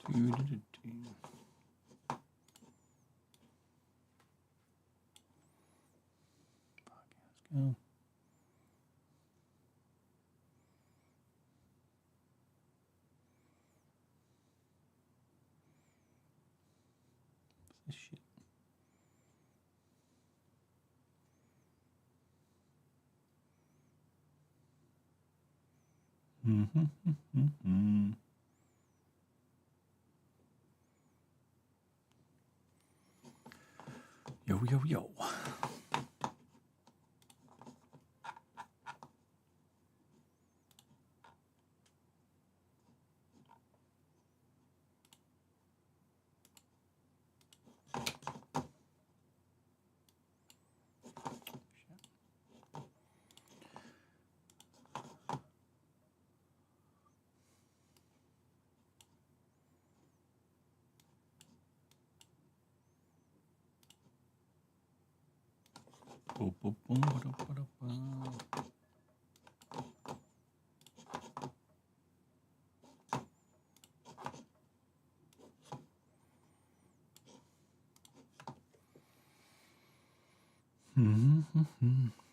Go. What's this shit? Yo, yo, yo.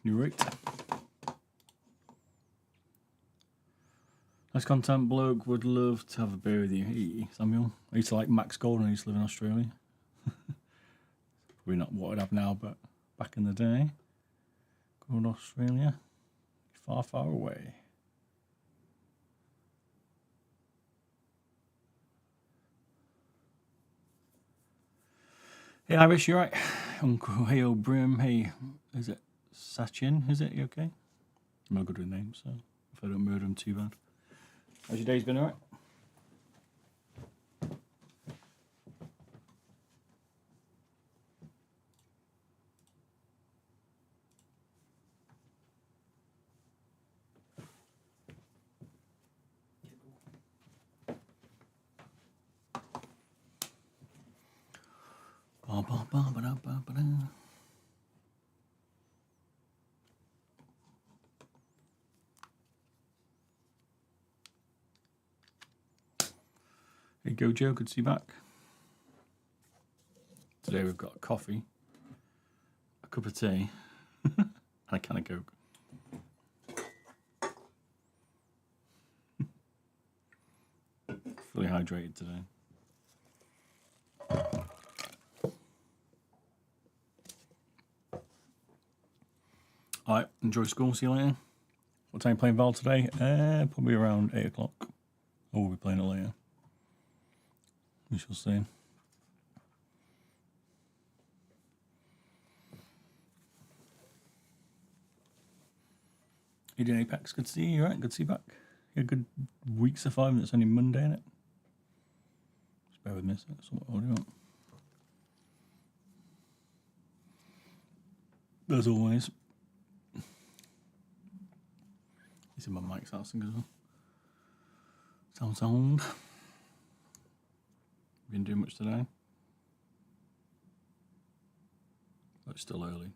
You're right. Nice content bloke, would love to have a beer with you. Hey, Samuel. I used to like Max Golden, I used to live in Australia. Probably not what I'd have now, but back in the day. Good Australia. Far, far away. Hey Irish, you right? Uncle, hey old Brim, hey, is it Sachin? Is it? You okay? I'm not good with names, so if I don't murder him too bad. How's your day's been alright? Hey go Joe, good to see you back. Today we've got coffee, a cup of tea, and a can of Coke. Fully hydrated today. Alright, enjoy school, see you later. What time are you playing Val today? Probably around 8 o'clock. Or we'll be playing it later. We shall see. You doing Apex? Good to see you, right? Good to see you back. You had a good week so far, and it's only Monday, innit? Just bear with me a sec. What do you want? As always. You see my mic's out as well. Sound. Been doing much today? Oh, it's still early.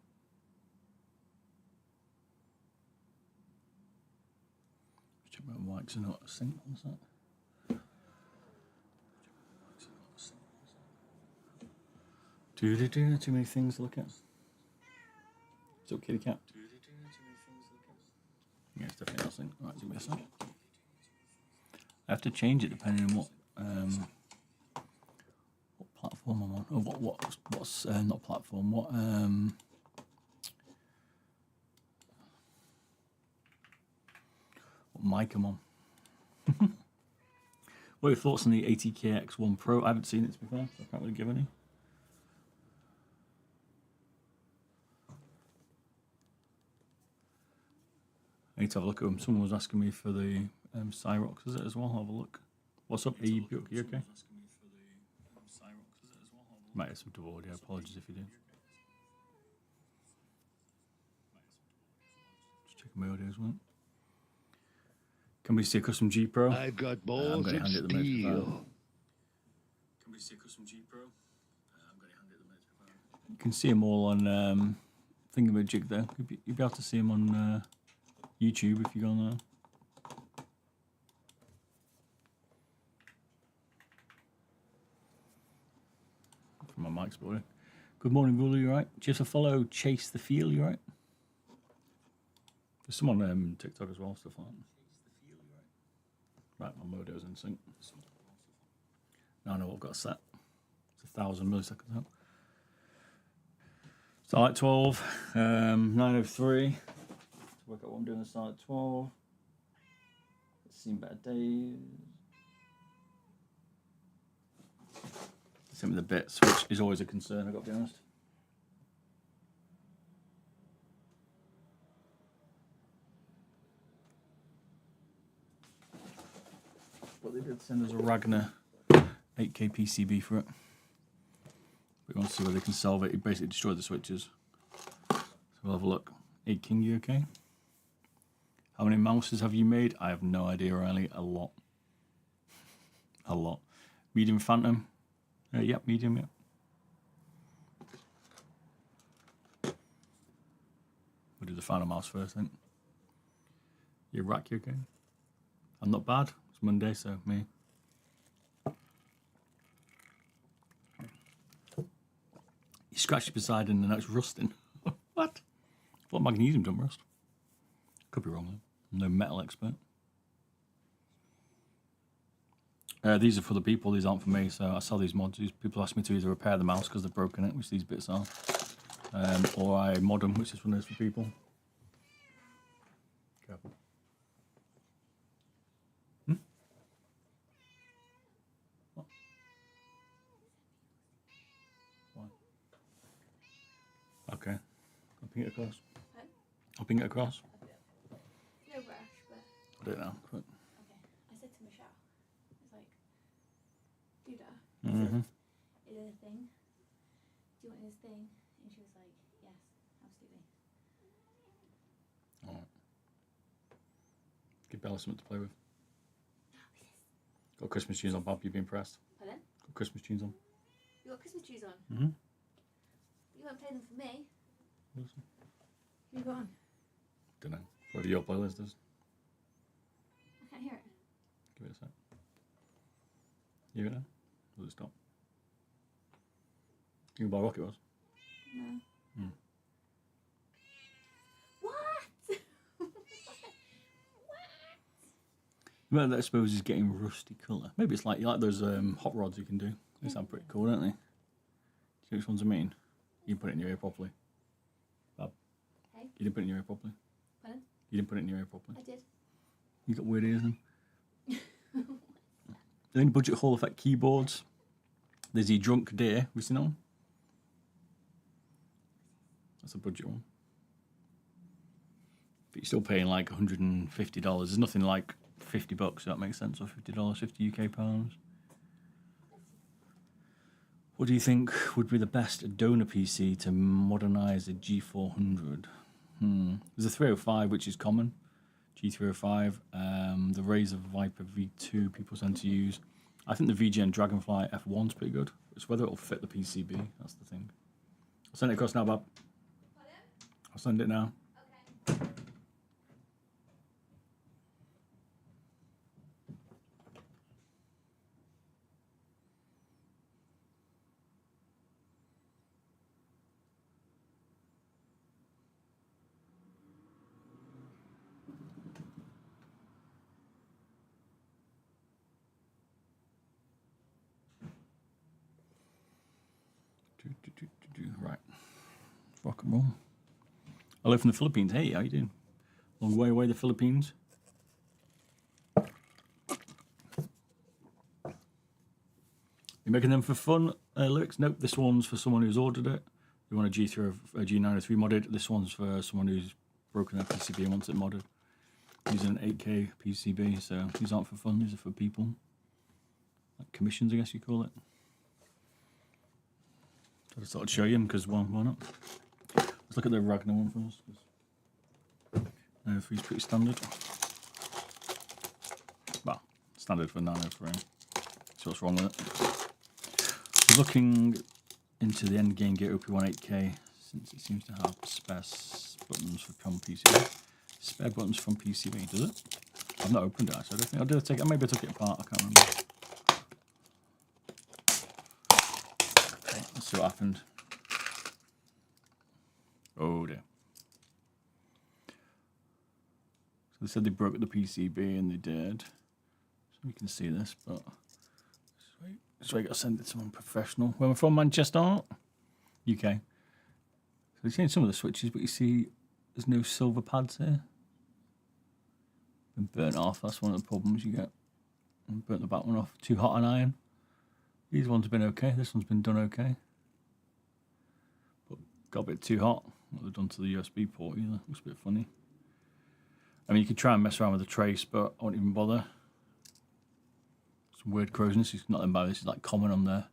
Check my mics are not sync. What's that? Too many things to look at. It's okay, kitty cat. Yeah, it's definitely not sync. Right, give me a sec. I have to change it depending on what platform I'm on. Oh, what's not platform? What mic I'm on? What are your thoughts on the ATKX1 Pro? I haven't seen it to be fair, so I can't really give any. I need to have a look at them. Someone was asking me for the Cyrox, is it as well? I'll have a look. What's up, you okay? Might have some double audio, apologies if you do. Just checking my audio as well. Can we see a custom G Pro? I've got balls of steel. Can we see a custom G Pro? I'm going to hand it the minute. You can see them all on Thingamajig there. You'll be able to see them on YouTube if you go on there. My mic's blowing. Good morning, Rula, you right? Just a follow, Chase the Feel, you right? There's some on TikTok as well, stuff like that. Right, my modo's in sync. Now I know what I've got set. It's 1,000 milliseconds out. Starlight 12, 903. Let's work out what I'm doing at Starlight 12. Let's see better days. Same with the bits, which is always a concern, I've got to be honest. But they did send us a Ragnar 8K PCB for it. We want to see whether they can solve it. It basically destroyed the switches. So we'll have a look. 8 King, you okay? How many mouses have you made? I have no idea, Riley. A lot. A lot. Medium Phantom. Yep, medium, yep. We'll do the Finalmouse first, I think. You rack, you okay? I'm not bad. It's Monday, so me. You scratched it beside and then it's rusting. What? I thought magnesium don't rust. Could be wrong, though. I'm no metal expert. These are for the people, these aren't for me, so I sell these mods. These people ask me to either repair the mouse because they've broken it, which these bits are, or I mod them, which this one is for people. Careful. What? Why? Okay. I'll ping it across. Huh? I'll ping it across. No rush, but... I'll do it now. Quick. Mm-hmm. Is it a thing? Do you want this thing? And she was like, yes, absolutely. Alright. Give Bella something to play with. Got Christmas tunes on, Bob. You've been pressed. Pardon? Got Christmas tunes on. You got Christmas tunes on? Mm-hmm. You won't play them for me. Awesome. Who you got on? Don't know. Whatever your playlist is. I can't hear it. Give it a sec. You hear it now? Will it stop? You can buy Rocket was? No. Hmm. What? What? Well, that I suppose is getting rusty colour. Maybe it's like you like those hot rods you can do. They sound pretty cool, don't they? Do you know which ones I mean? You didn't put it in your ear properly. Bab. Hey? You didn't put it in your ear properly. Pardon? You didn't put it in your ear properly. I did. You got weird ears then. Then budget Hall Effect keyboards. There's the Drunk Deer. Have you seen that one? That's a budget one. But you're still paying like $150. There's nothing like $50, if that makes sense, or $50, 50 UK pounds. What do you think would be the best donor PC to modernise a G400? There's a 305, which is common. G305, the Razer Viper V2 people tend to use. I think the VGN Dragonfly F1's pretty good. It's whether it'll fit the PCB, that's the thing. I'll send it across now, Bob. I'll send it now. Okay. Right. Rock and roll. Hello from the Philippines. Hey, how you doing? Long way away, the Philippines. You making them for fun, lyrics? Nope, this one's for someone who's ordered it. You want a G3 or a G903 modded. This one's for someone who's broken their PCB and wants it modded. Using an 8K PCB, so these aren't for fun, these are for people. Like commissions, I guess you call it. I just thought I'd show you them because why not? Let's look at the Ragnar one first. 903 is pretty standard. Well, standard for 903. So what's wrong with it? Looking into the endgame Gate OP1 8K, since it seems to have spare buttons from PCB. Spare buttons from PCB, does it? I've not opened it actually. I don't think I did take it. Maybe I took it apart. I can't remember. Let's see what happened. Oh dear. So they said they broke the PCB and they did. So you can see this, but so I got to send it to someone professional. Where we're from, Manchester, UK. So they changed some of the switches, but you see there's no silver pads here. Been burnt off. That's one of the problems you get. And burnt the back one off. Too hot on iron. These ones have been okay. This one's been done okay. But got a bit too hot. What they've done to the USB port either. Looks a bit funny. I mean, you could try and mess around with the trace, but I won't even bother. Some weird corrosion. This is nothing bad. This is like common on the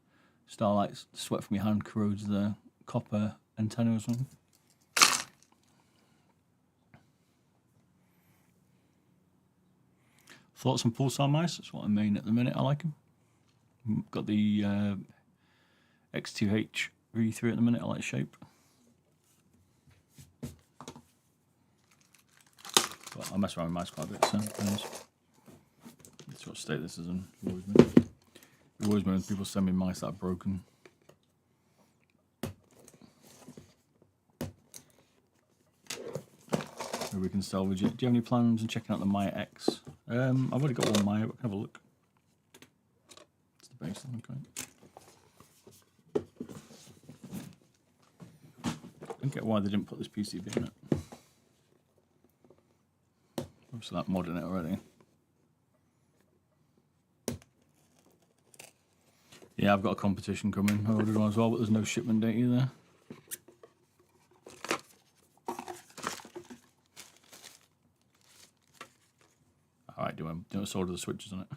Starlight. Sweat from your hand corrodes the copper antenna or something. Thoughts on pulsar mice? That's what I mean at the minute. I like them. Got the X2H V3 at the minute. I like the shape. But I mess around with mice quite a bit, so that's what state this is in. It always when people send me mice that are broken. Maybe we can salvage it. Do you have any plans on checking out the Maya X? I've already got one Maya, but have a look. It's the base, okay. I don't get why they didn't put this PCB in it. Obviously that mod in it already. Yeah, I've got a competition coming. I ordered one as well, but there's no shipment date either. Alright, do I solder the switches on it?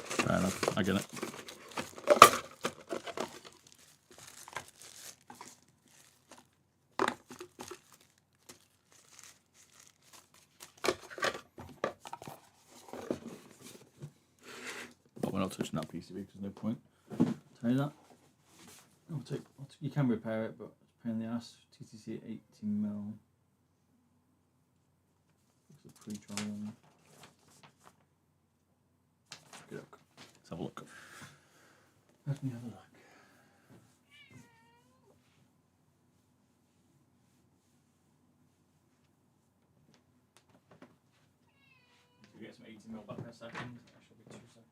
Fair enough, I get it. But we're not touching that PCB because there's no point. Tell you that. You can repair it, but it's a pain in the ass. TTC 18mm. Looks a pre-trial one. Good luck. Let's have a look. Let me have a look. If we get some 18mm back in a second, that should be 2 seconds.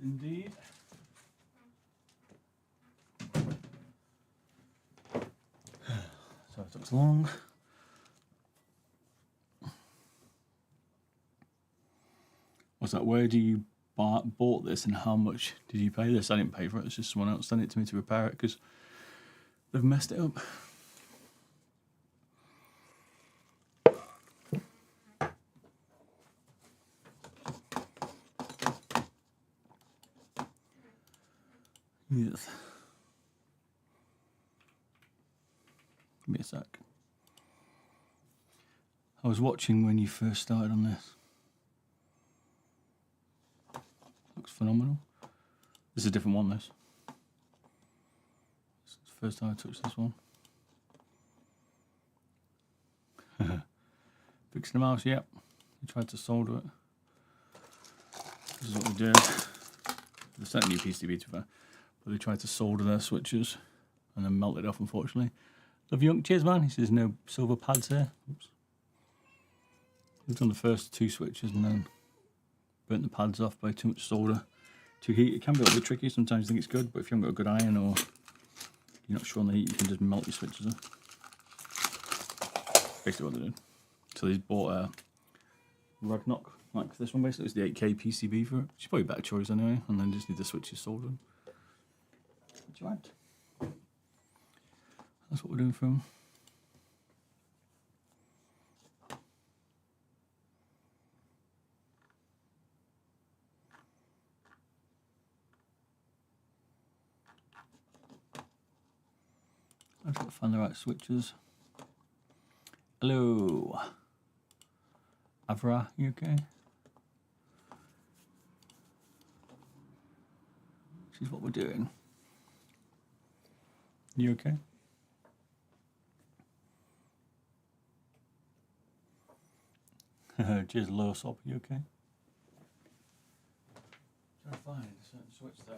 Indeed. So it took so long. What's that? Where do you bought this and how much did you pay this? I didn't pay for it. It's just someone else sent it to me to repair it because they've messed it up. Yes. Give me a sec. I was watching when you first started on this. Looks phenomenal. This is a different one, this. This is the first time I touched this one. Fixing the mouse, yep. We tried to solder it. This is what we did. They sent a new PCB to her, but they tried to solder their switches and then melted off, unfortunately. Love you, cheers, man. He says no silver pads here. Oops. We've done the first 2 switches and then burnt the pads off by too much solder. Too heat, it can be a little bit tricky. Sometimes you think it's good, but if you haven't got a good iron or you're not sure on the heat, you can just melt your switches off. Basically what they did. So they bought a Ragnarok, like this one basically. It's the 8K PCB for it. It's probably a better choice anyway, and then just need the switches soldered. That's right. That's what we're doing for them. I've got to find the right switches. Hello. Avra, you okay? This is what we're doing. You okay? Cheers, low sop, you okay? Trying to find a certain switch though.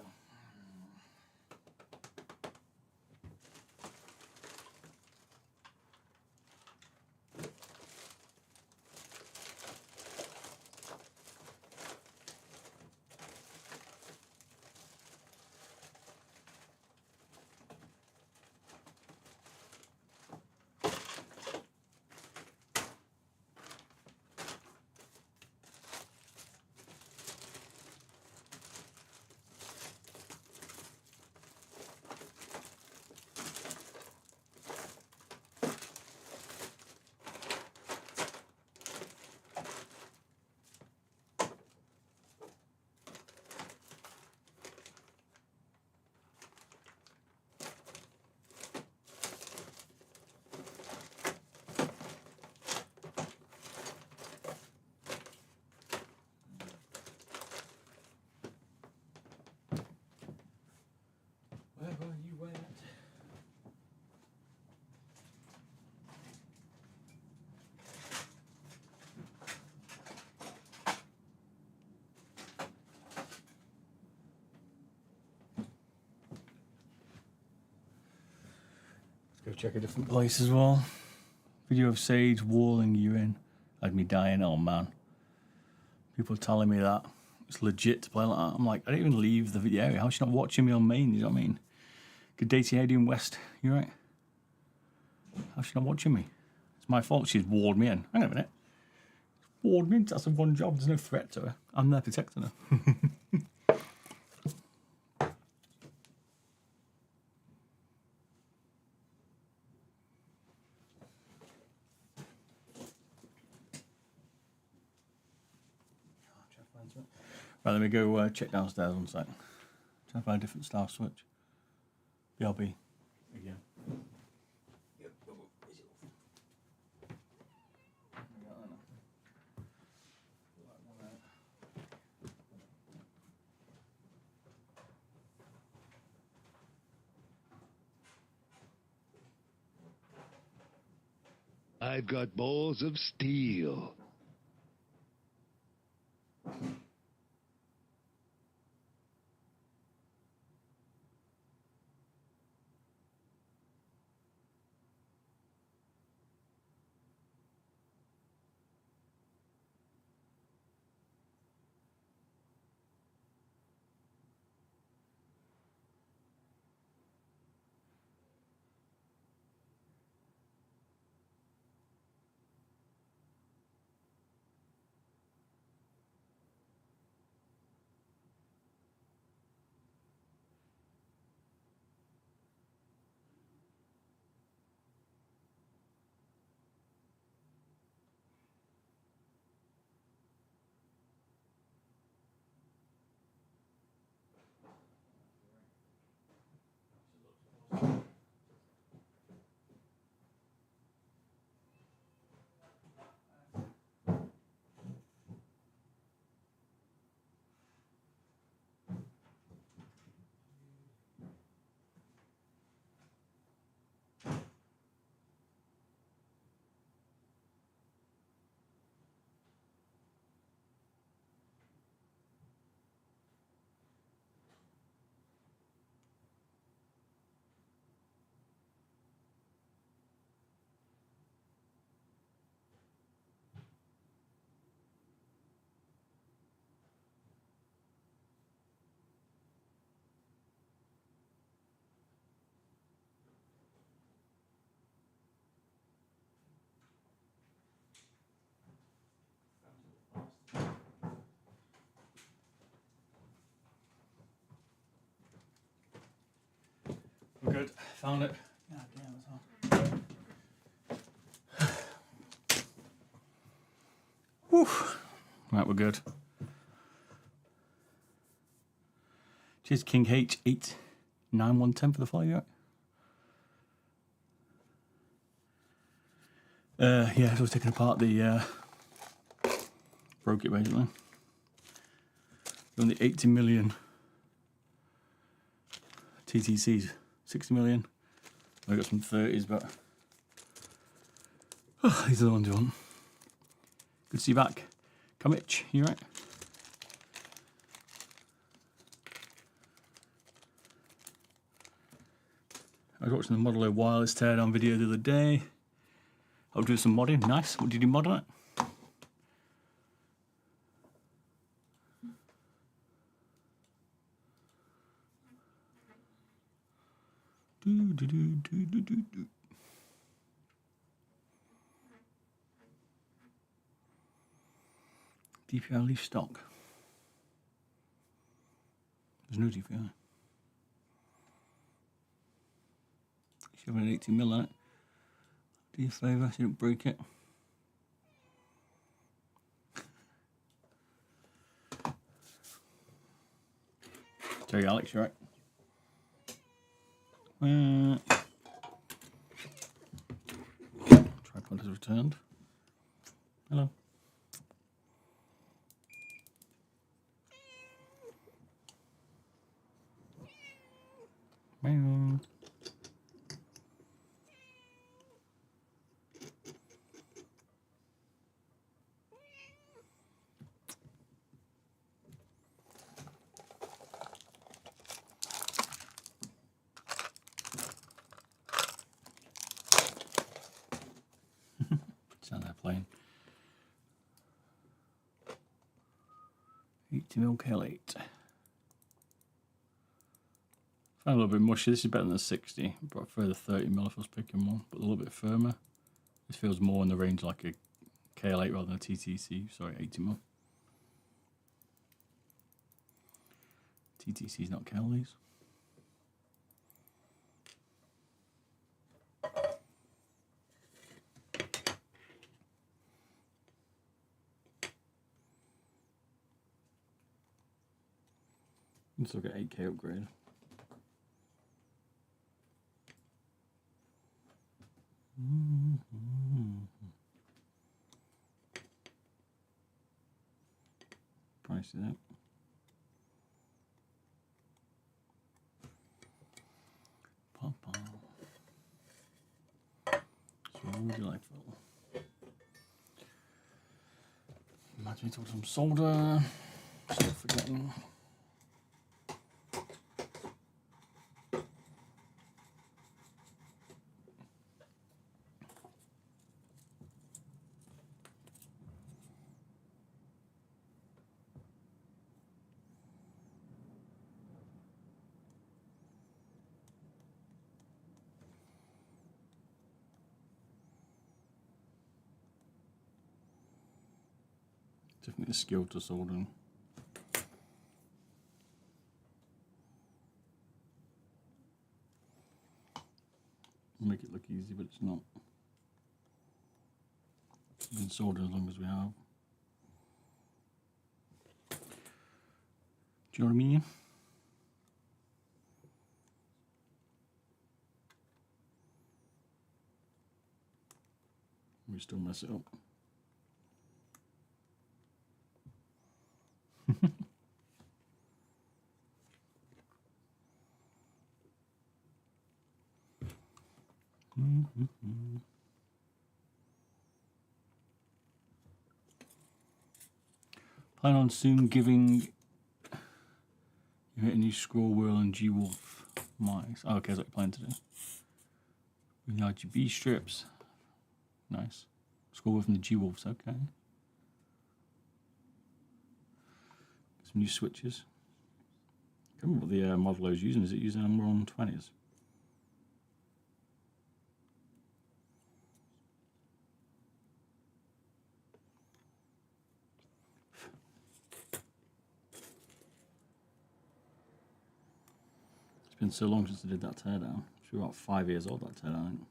Where were you at? Let's go check a different place as well. Video of Sage walling you in. Had me dying, oh man. People telling me that it's legit to play like that. I'm like, I didn't even leave the video area. How's she not watching me on main? You know what I mean? Good day to you, how you doing, West? You right? How's she not watching me? It's my fault she's walled me in. Hang on a minute. Walled me in, that's a one job. There's no threat to her. I'm there protecting her. Right, let me go check downstairs on site. Try to find a different style switch. BRB. Again. Yep. I've got balls of steel. good. Found it. God damn, it's hard. Whew. Right, we're good. Cheers, King H8910 for the follow. Yeah, so I was taking apart the broke it basically. On the 80 million TTCs, 60 million. I got some 30s, but these are the ones you want. Good to see you back. Kamich, you right? I was watching the Model O wireless teardown video the other day. I was doing some modding. Nice. What did you do mod on it? DPI leaf stock. There's no DPI. Should have an 80 mil on it. Do you a favour so you don't break it. Sorry, Alex, you're right. Tripod has returned. Hello. Meow. Sound they're playing. 80 mil K8. A little bit mushy. This is better than the 60. I prefer the 30 mil if I was picking one, but a little bit firmer. This feels more in the range like a KL8 rather than a TTC. Sorry, 80 mil. TTC is not KL these. Let's look at 8K upgrade. Price is out. Papa. So delightful. Imagine me talking some solder. Still forgetting. Definitely a skill to soldering. Make it look easy, but it's not. We can solder as long as we have. Do you know what I mean? We still mess it up. Plan on soon giving you a new scroll wheel and G-Wolf mice. Oh, okay, that's what you plan to do. With the RGB strips. Nice. Scroll wheel from the G-Wolves, okay. Some new switches. I can't remember what the model I was using. Is it using number on 20s? been so long since I did that teardown. It's about 5 years old, that teardown, I think.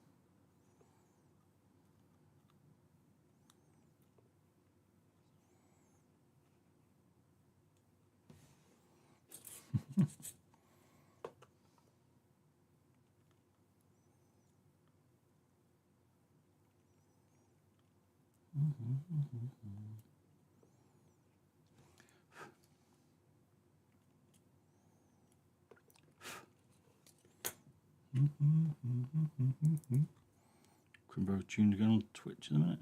Crimbo tuned again on Twitch in a minute.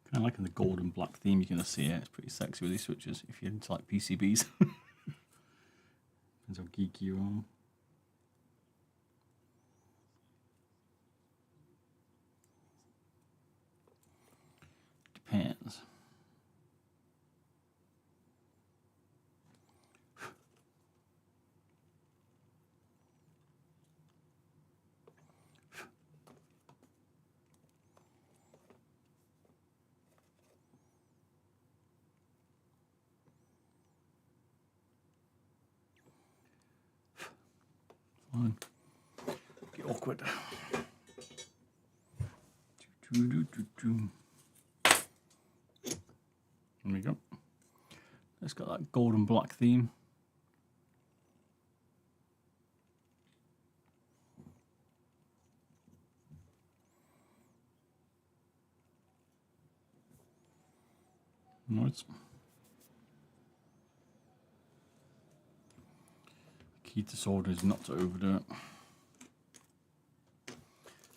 Kind of liking the gold and black theme. You're gonna see it. It's pretty sexy with these switches if you're into like PCBs. Depends how geeky you are. Depends. Fine. Get awkward. There we go. It's got that gold and black theme. Nice. Key to solder is not to overdo it.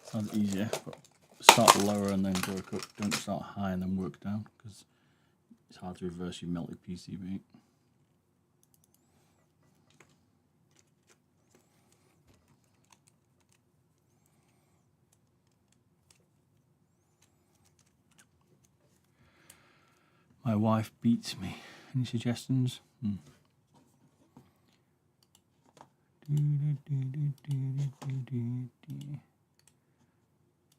Sounds easier, but start lower and then work up. Don't start high and then work down, because it's hard to reverse your melted PCB. My wife beats me. Any suggestions?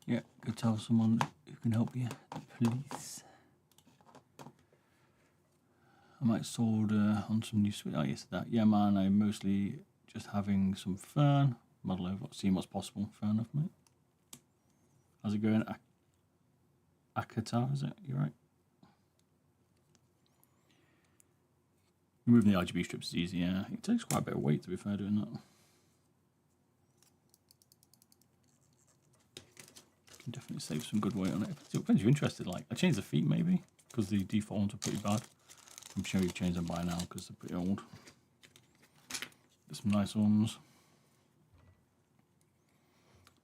Yeah, go tell someone who can help you, please. I might solder on some new switch. Oh, yes, that. Yeah, man, I'm mostly just having some fun. Model over, seeing what's possible. Fair enough, mate. How's it going? Akatar, is it? You're right. Removing the RGB strips is easy, yeah. It takes quite a bit of weight, to be fair, doing that. Can definitely save some good weight on it. It depends if you're interested. Like, I changed the feet, maybe, because the default ones are pretty bad. I'm sure you've changed them by now, because they're pretty old. There's some nice ones.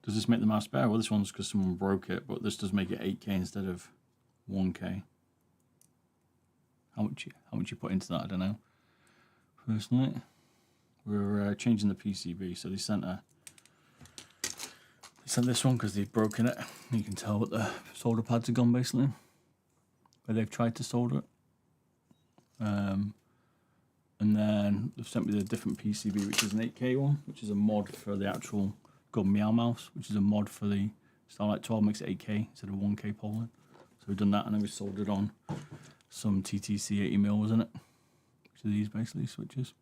Does this make the mouse better? Well, this one's because someone broke it, but this does make it 8K instead of 1K. How much you put into that, I don't know. Personally, we're changing the PCB, so they sent this one because they've broken it. You can tell what the solder pads are gone, basically, where they've tried to solder it. And then they've sent me the different PCB, which is an 8K one, which is a mod for the actual, called Finalmouse, which is a mod for the Starlight 12, makes it 8K instead of 1K polling. So we've done that, and then we soldered on some TTC 80mm, wasn't it? Which are these basically switches.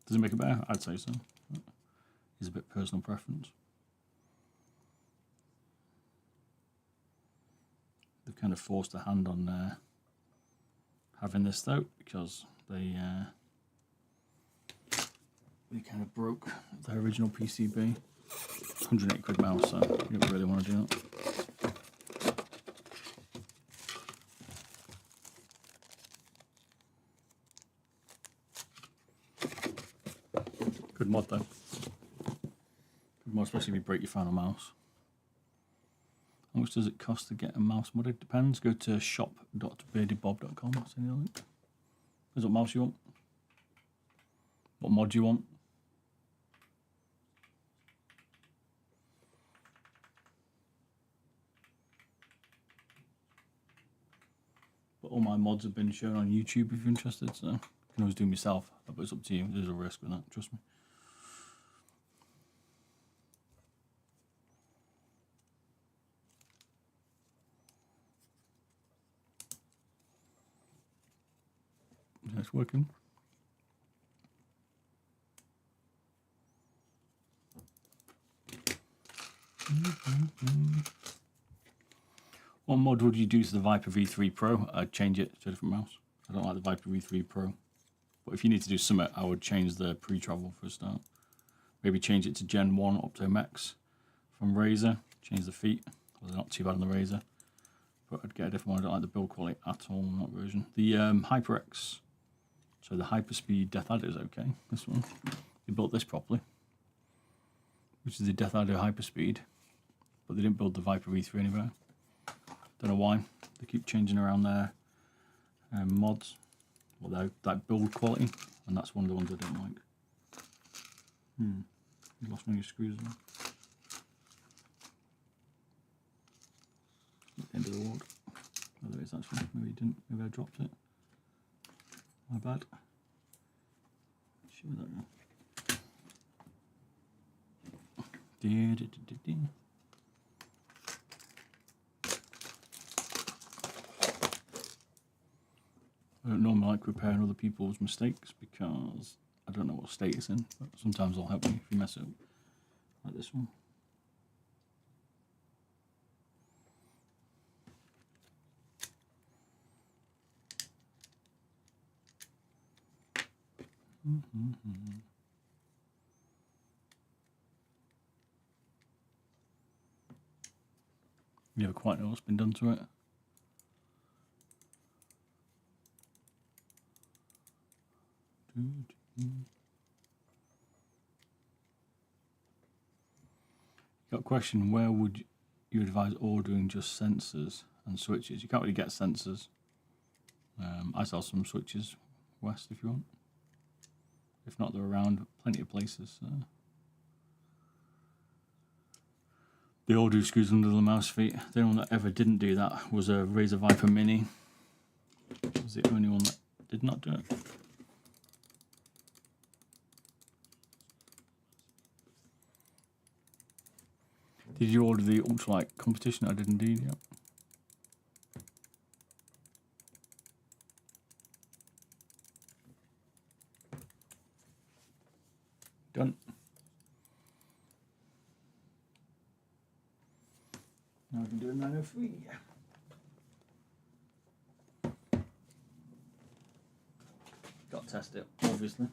Does it make it better? I'd say so. It's a bit personal preference. They've kind of forced a hand on having this though, because they kind of broke their original PCB. 180 quid mouse, so you don't really want to do that. Good mod though. Good mod, especially if you break your Finalmouse. How much does it cost to get a mouse mod? It depends. Go to shop.beardybob.com. That's any link. There's what mouse you want. What mod you want. But all my mods have been shown on YouTube if you're interested, so can always do them yourself, but it's up to you. There's a risk with that, trust me. Yeah, it's working. What mod would you do to the Viper V3 Pro? I'd change it to a different mouse. I don't like the Viper V3 Pro. But if you need to do something, I would change the pre-travel for a start. Maybe change it to Gen 1 Optomex from Razer. Change the feet. Well, they're not too bad on the Razer. But I'd get a different one. I don't like the build quality at all in that version. The HyperX. So the Hyperspeed Death Adder is okay. This one. They built this properly. Which is the Death Adder Hyperspeed. But they didn't build the Viper V3 anywhere. Don't know why. They keep changing around their mods. Well, that build quality. And that's one of the ones I don't like. You lost one of your screws there. At the end of the ward. Oh, there it is actually. Maybe you didn't. Maybe I dropped it. My bad. Show that now. I don't normally like repairing other people's mistakes because I don't know what state it's in, but sometimes I'll help you if you mess it up. Like this one. You never quite know what's been done to it. Got a question, where would you advise ordering just sensors and switches? You can't really get sensors. I sell some switches west if you want. If not, they're around plenty of places. They all do screws under the mouse feet. The only one that ever didn't do that was a Razer Viper Mini. It was the only one that did not do it. Did you order the ultralight competition? I did indeed, yep. Done. Now I can do a 903. Got to test it, obviously.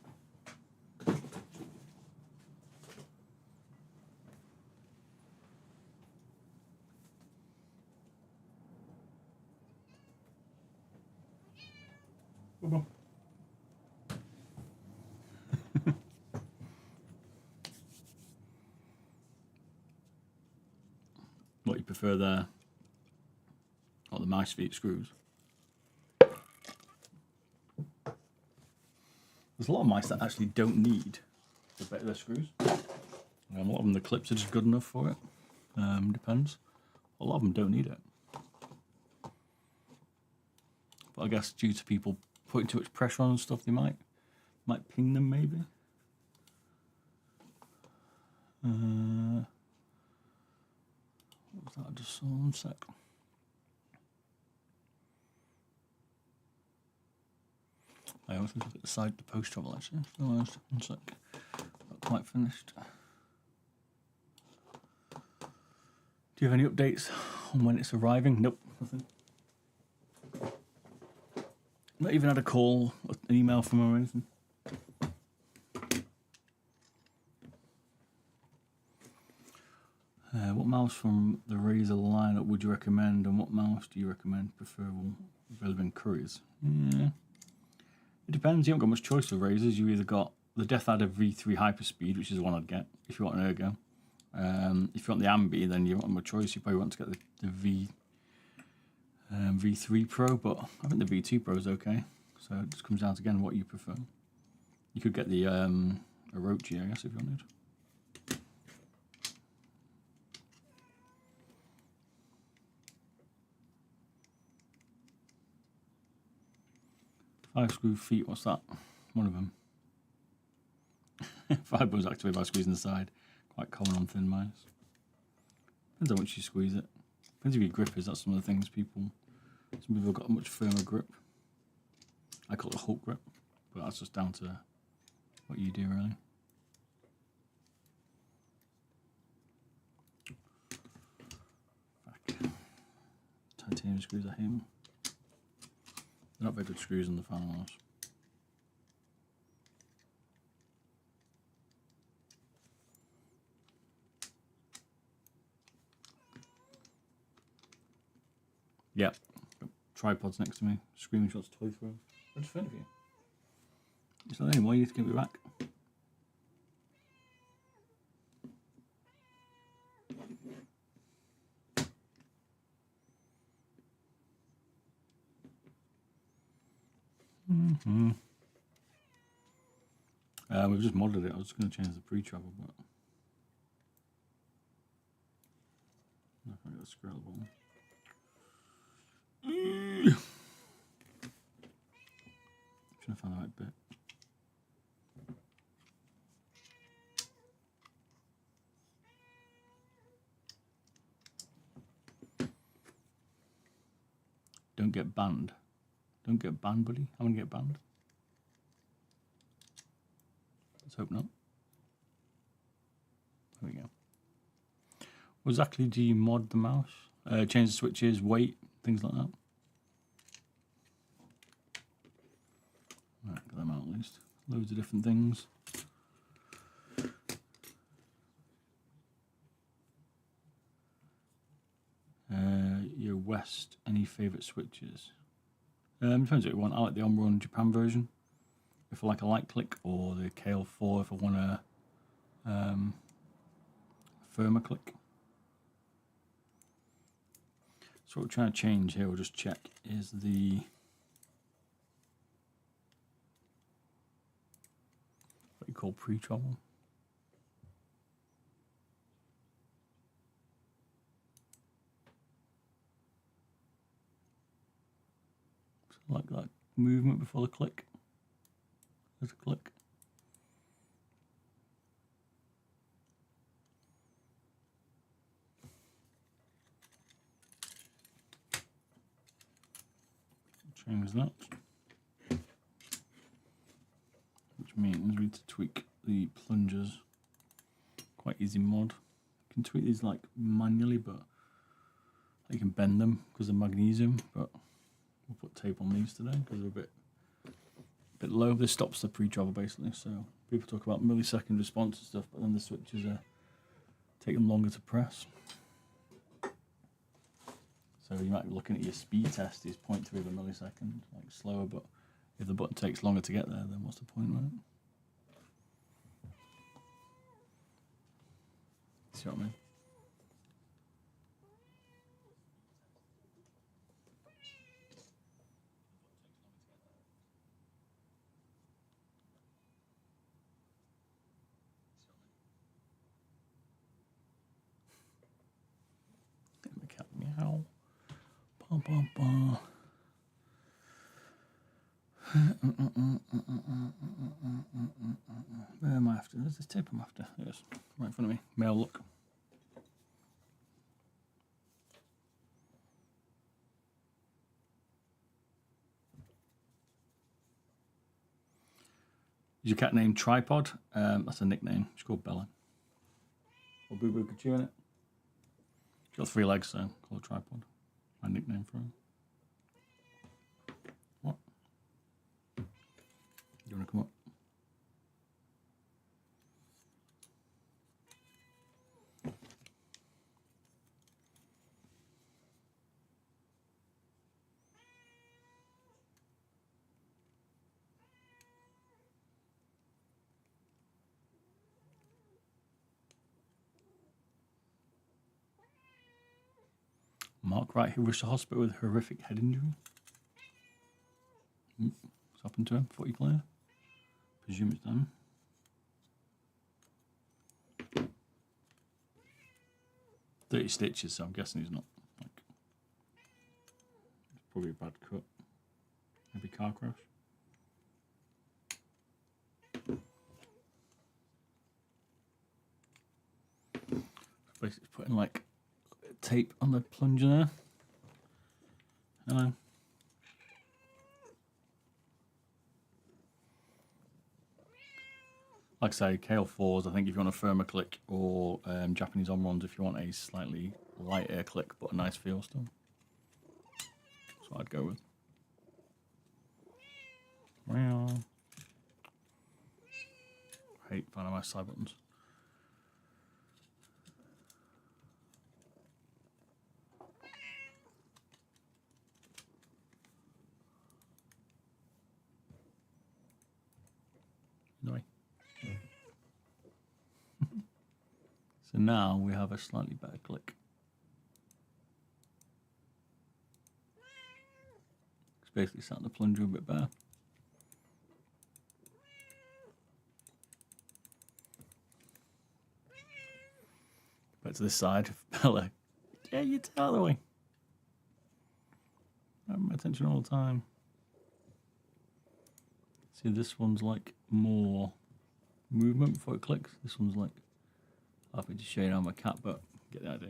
What you prefer there? Or the mouse feet screws? There's a lot of mice that actually don't need the better screws. A lot of them, the clips are just good enough for it. Depends. A lot of them don't need it. But I guess due to people putting too much pressure on and stuff, they might ping them maybe. What was that? I just saw one sec. I also look at the side, the post travel actually. One sec. Not quite finished. Do you have any updates on when it's arriving? Nope, nothing. Not even had a call, an email from her or anything. What mouse from the Razer lineup would you recommend, and what mouse do you recommend preferable available in couriers? Yeah. It depends. You haven't got much choice of Razers. You either got the Death Adder V3 Hyperspeed, which is the one I'd get if you want an ergo. If you want the Ambi, then you want much choice. You probably want to get the V3 Pro, but I think the V2 Pro is okay. So it just comes down to, again, what you prefer. You could get the Orochi, I guess, if you wanted. Five screw feet, what's that? One of them. 5 buttons activate by squeezing the side. Quite common on thin mice. Depends how much you squeeze it. Depends if your grip is. That's some of the things people. Some people have got a much firmer grip. I call it a Hulk grip, but that's just down to what you do, really. Back. Titanium screws, I hate them. They're not very good screws on the Finalmouse. Yeah, got tripods next to me, screaming shots toy through. I just found it for you. It's not anymore, you need to give it back. We've just modded it. I was just going to change the pre-travel, but I think that's scrollable. Trying to find the right bit. Don't get banned. Don't get banned, buddy. I'm gonna get banned. Let's hope not. There we go. What exactly do you mod the mouse? Change the switches, weight, things like that. Right, get them out at least. Loads of different things. Your West, any favourite switches? Depends what you want. I like the on-run Japan version. If I like a light click, or the KL4 if I want a firmer click. So what we're trying to change here, we'll just check, is the what you call pre-travel. So like that movement before the click. There's a click. Change that. Which means we need to tweak the plungers. Quite easy mod. You can tweak these like manually, but you can bend them because they're magnesium. But we'll put tape on these today because they're a bit low. This stops the pre-travel basically. So people talk about millisecond response and stuff, but then the switches take them longer to press. So you might be looking at your speed test is 0.3 of a millisecond, like slower, but if the button takes longer to get there, then what's the point, right? See what I mean? The cat meow. Ba, ba, ba. Where am I after? There's this tape I'm after. Yes, right in front of me. Mail look. Is your cat named Tripod? That's a nickname. She's called Bella. Or Boo Boo Kachu in it. She's got 3 legs, so call her Tripod. My nickname for her. What? You want to come up? Mark Wright, who rushed to hospital with horrific head injury. What's happened to him? Footy player? Presume it's done. Dirty stitches, so I'm guessing he's not like. It's probably a bad cut. Maybe car crash. basically putting like tape on the plunger there. Hello. Like I say, KL4s, I think if you want a firmer click, or Japanese on-runs if you want a slightly lighter click but a nice feel still. That's what I'd go with. Wow. Hate Finalmouse side buttons. No way. So now we have a slightly better click. It's basically setting the plunger a bit better. Back to this side. Bella, get your tail out of the way. I have my attention all the time. See, this one's like more movement before it clicks. This one's like, happy to show you how I'm a cat, but get the idea.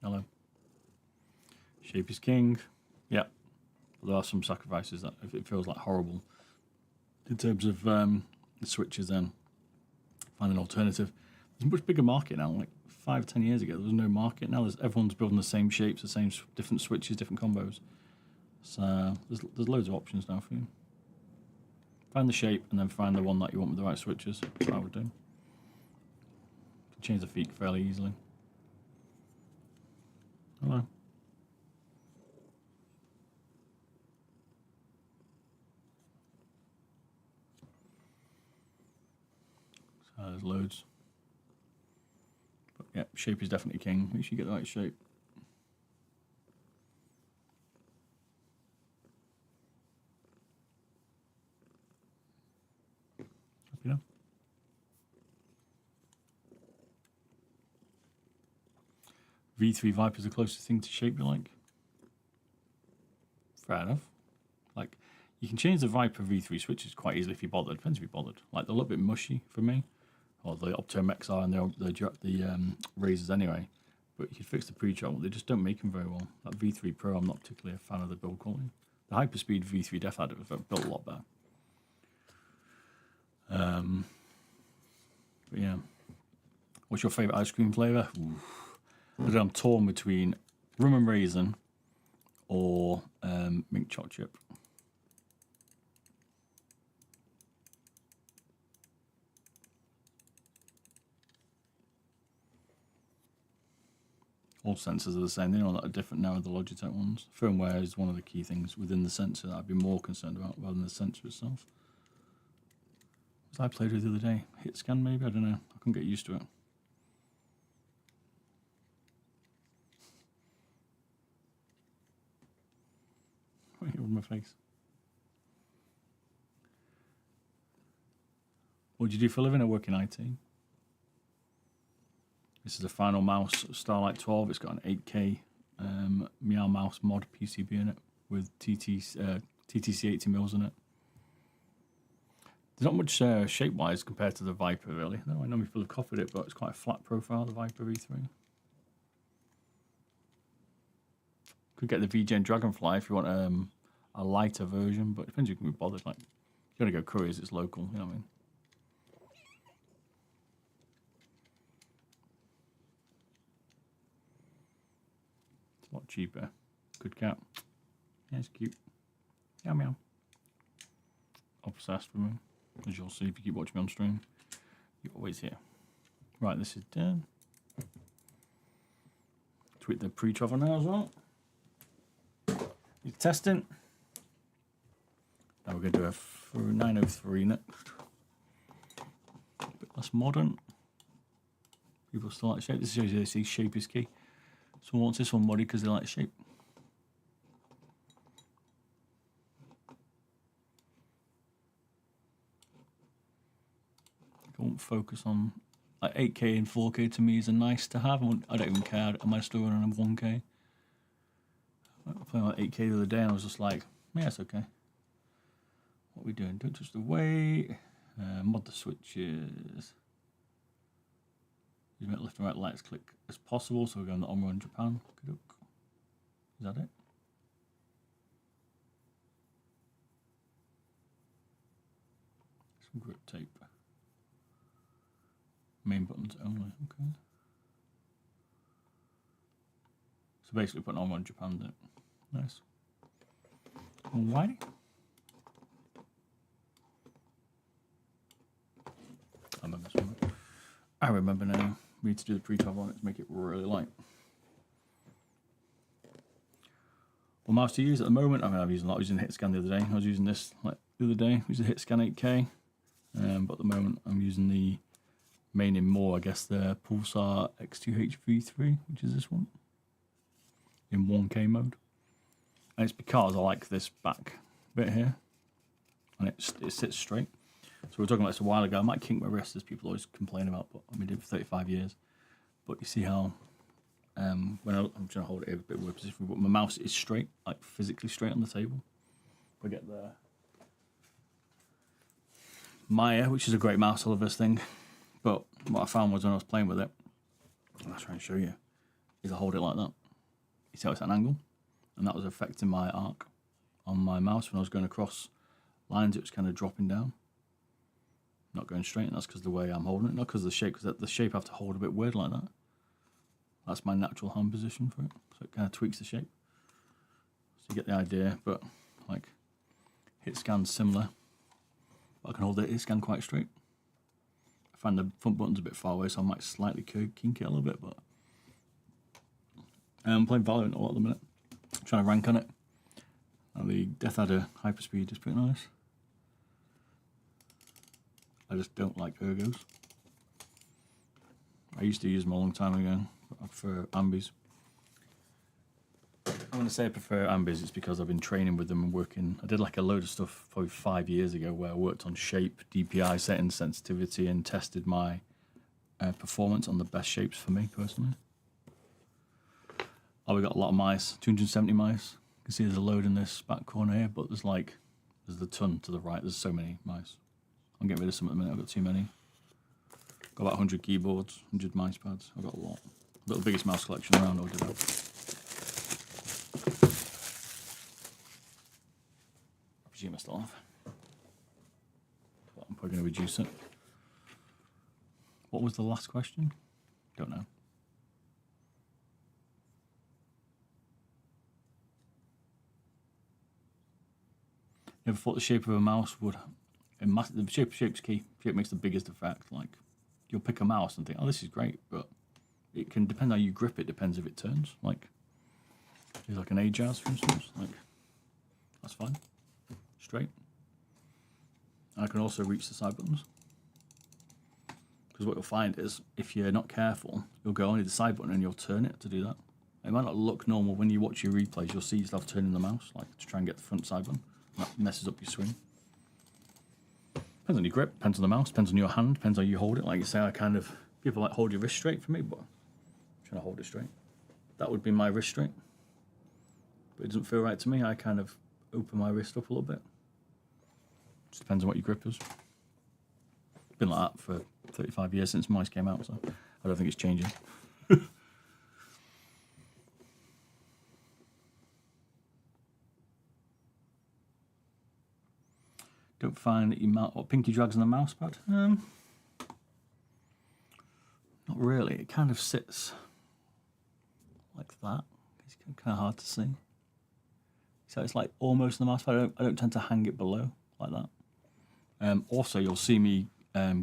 Hello. Shape is king. Yeah. But there are some sacrifices that if it feels like horrible. In terms of the switches, then find an alternative. There's a much bigger market now. Like 5 or 10 years ago, there was no market. Now everyone's building the same shapes, the same different switches, different combos. So there's loads of options now for you. Find the shape and then find the one that you want with the right switches. That's what I would do. Change the feet fairly easily. Hello. So there's loads. But yeah, shape is definitely king. Make sure you get the right shape. Happy now? V3 Viper is the closest thing to shape you like. Fair enough. Like, you can change the Viper V3 switches quite easily if you're bothered. Depends if you're bothered. Like, they're a little bit mushy for me. Or the Optome XR and the Razors anyway. But you can fix the pre-chop. They just don't make them very well. That V3 Pro, I'm not particularly a fan of the build quality. The Hyperspeed V3 Def had it built a lot better. But yeah. What's your favourite ice cream flavour? I'm torn between rum and raisin or mint chocolate chip. All sensors are the same. They're not different now with the Logitech ones. Firmware is one of the key things within the sensor that I'd be more concerned about rather than the sensor itself. As I played with the other day, hit scan maybe? I don't know. I couldn't get used to it. Right over my face. What do you do for a living? I work in IT. This is a Finalmouse Starlight 12. It's got an 8K Meow Mouse mod PCB in it with TTC 80 mils in it. There's not much shape-wise compared to the Viper, really. No, I know people have copied it, but it's quite a flat profile, the Viper V3. Could get the VGen Dragonfly if you want a lighter version, but it depends if you can be bothered. Like, if you want to go couriers, it's local, you know what I mean? A lot cheaper. Good cat. Yeah, it's cute. Meow meow. Obsessed with me. As you'll see if you keep watching me on stream. You're always here. Right, this is done. Tweak the pre-travel now as well. You're testing. Now we're going to do a 903 next. A bit less modern. People still like shape. This shows you see shape is key. Someone wants this one muddy because they like shape. I won't focus on like 8K and 4K. To me is a nice to have. I don't even care. Am I still running on 1K? I was playing like 8K the other day and I was just like, Yeah, it's okay. What are we doing? Don't touch the weight. Mod the switches. Use left and right lights click as possible. So we're going the on Japan. Is that it? Some grip tape. Main buttons only. Okay. So basically putting on Japan in it. Nice. Alrighty. I remember now. We need to do the pre-12 on it to make it really light. What mouse to use at the moment? I mean, I'm using a lot. I was using HitScan the other day. I was using this like the other day. I used a HitScan 8K. But at the moment, I'm using the main in more, I guess, the Pulsar X2HV3, which is this one, in 1K mode. And it's because I like this back bit here, and it sits straight. So we were talking about this a while ago. I might kink my wrist, as people always complain about, but I've been doing it for 35 years. But you see how, I'm trying to hold it in a bit weird position, but my mouse is straight, like physically straight on the table. I get the Maya, which is a great mouse, I love this thing. But what I found was when I was playing with it, I'll try and show you, is I hold it like that. You see how it's at an angle? And that was affecting my arc on my mouse when I was going across lines. It was kind of dropping down, not going straight, and that's because of the way I'm holding it, not because of the shape, because the shape I have to hold a bit weird like that. That's my natural hand position for it, so it kind of tweaks the shape. So you get the idea, but like HitScan's similar, but I can hold the HitScan quite straight. I find the front button's a bit far away, so I might slightly kink it a little bit, but I'm playing Valorant a lot at the minute. I'm trying to rank on it. And the Death Adder Hyperspeed is pretty nice. I just don't like ergos. I used to use them a long time ago for ambies. I'm going to say I prefer ambies, it's because I've been training with them and working. I did like a load of stuff probably 5 years ago where I worked on shape, DPI settings, sensitivity, and tested my performance on the best shapes for me personally. Oh, we got a lot of mice, 270 mice. You can see there's a load in this back corner here, but there's the ton to the right. There's so many mice. I'm getting rid of some at the minute. I've got too many. Got about 100 keyboards, 100 mouse pads. I've got a lot. I've got the biggest mouse collection around. I did that. I presume I still have. But I'm probably going to reduce it. What was the last question? Don't know. You ever thought the shape of a mouse would... The shape's key. Shape makes the biggest effect. Like, you'll pick a mouse and think, oh, this is great, but it can depend how you grip it, depends if it turns. Like, there's like an A-Jazz, for instance. Like, that's fine. Straight. And I can also reach the side buttons. Because what you'll find is, if you're not careful, you'll go only the side button and you'll turn it to do that. It might not look normal. When you watch your replays, you'll see yourself turning the mouse, like, to try and get the front side button. That messes up your swing. Depends on your grip, depends on the mouse, depends on your hand, depends how you hold it. Like you say, people like hold your wrist straight for me, but I'm trying to hold it straight. That would be my wrist straight. But it doesn't feel right to me. I kind of open my wrist up a little bit. Just depends on what your grip is. Been like that for 35 years since mice came out, so I don't think it's changing. Don't find that you mount what pinky drags on the mouse pad. Not really. It kind of sits like that. It's kind of hard to see. So it's like almost the mouse pad. I don't tend to hang it below like that. Also, you'll see me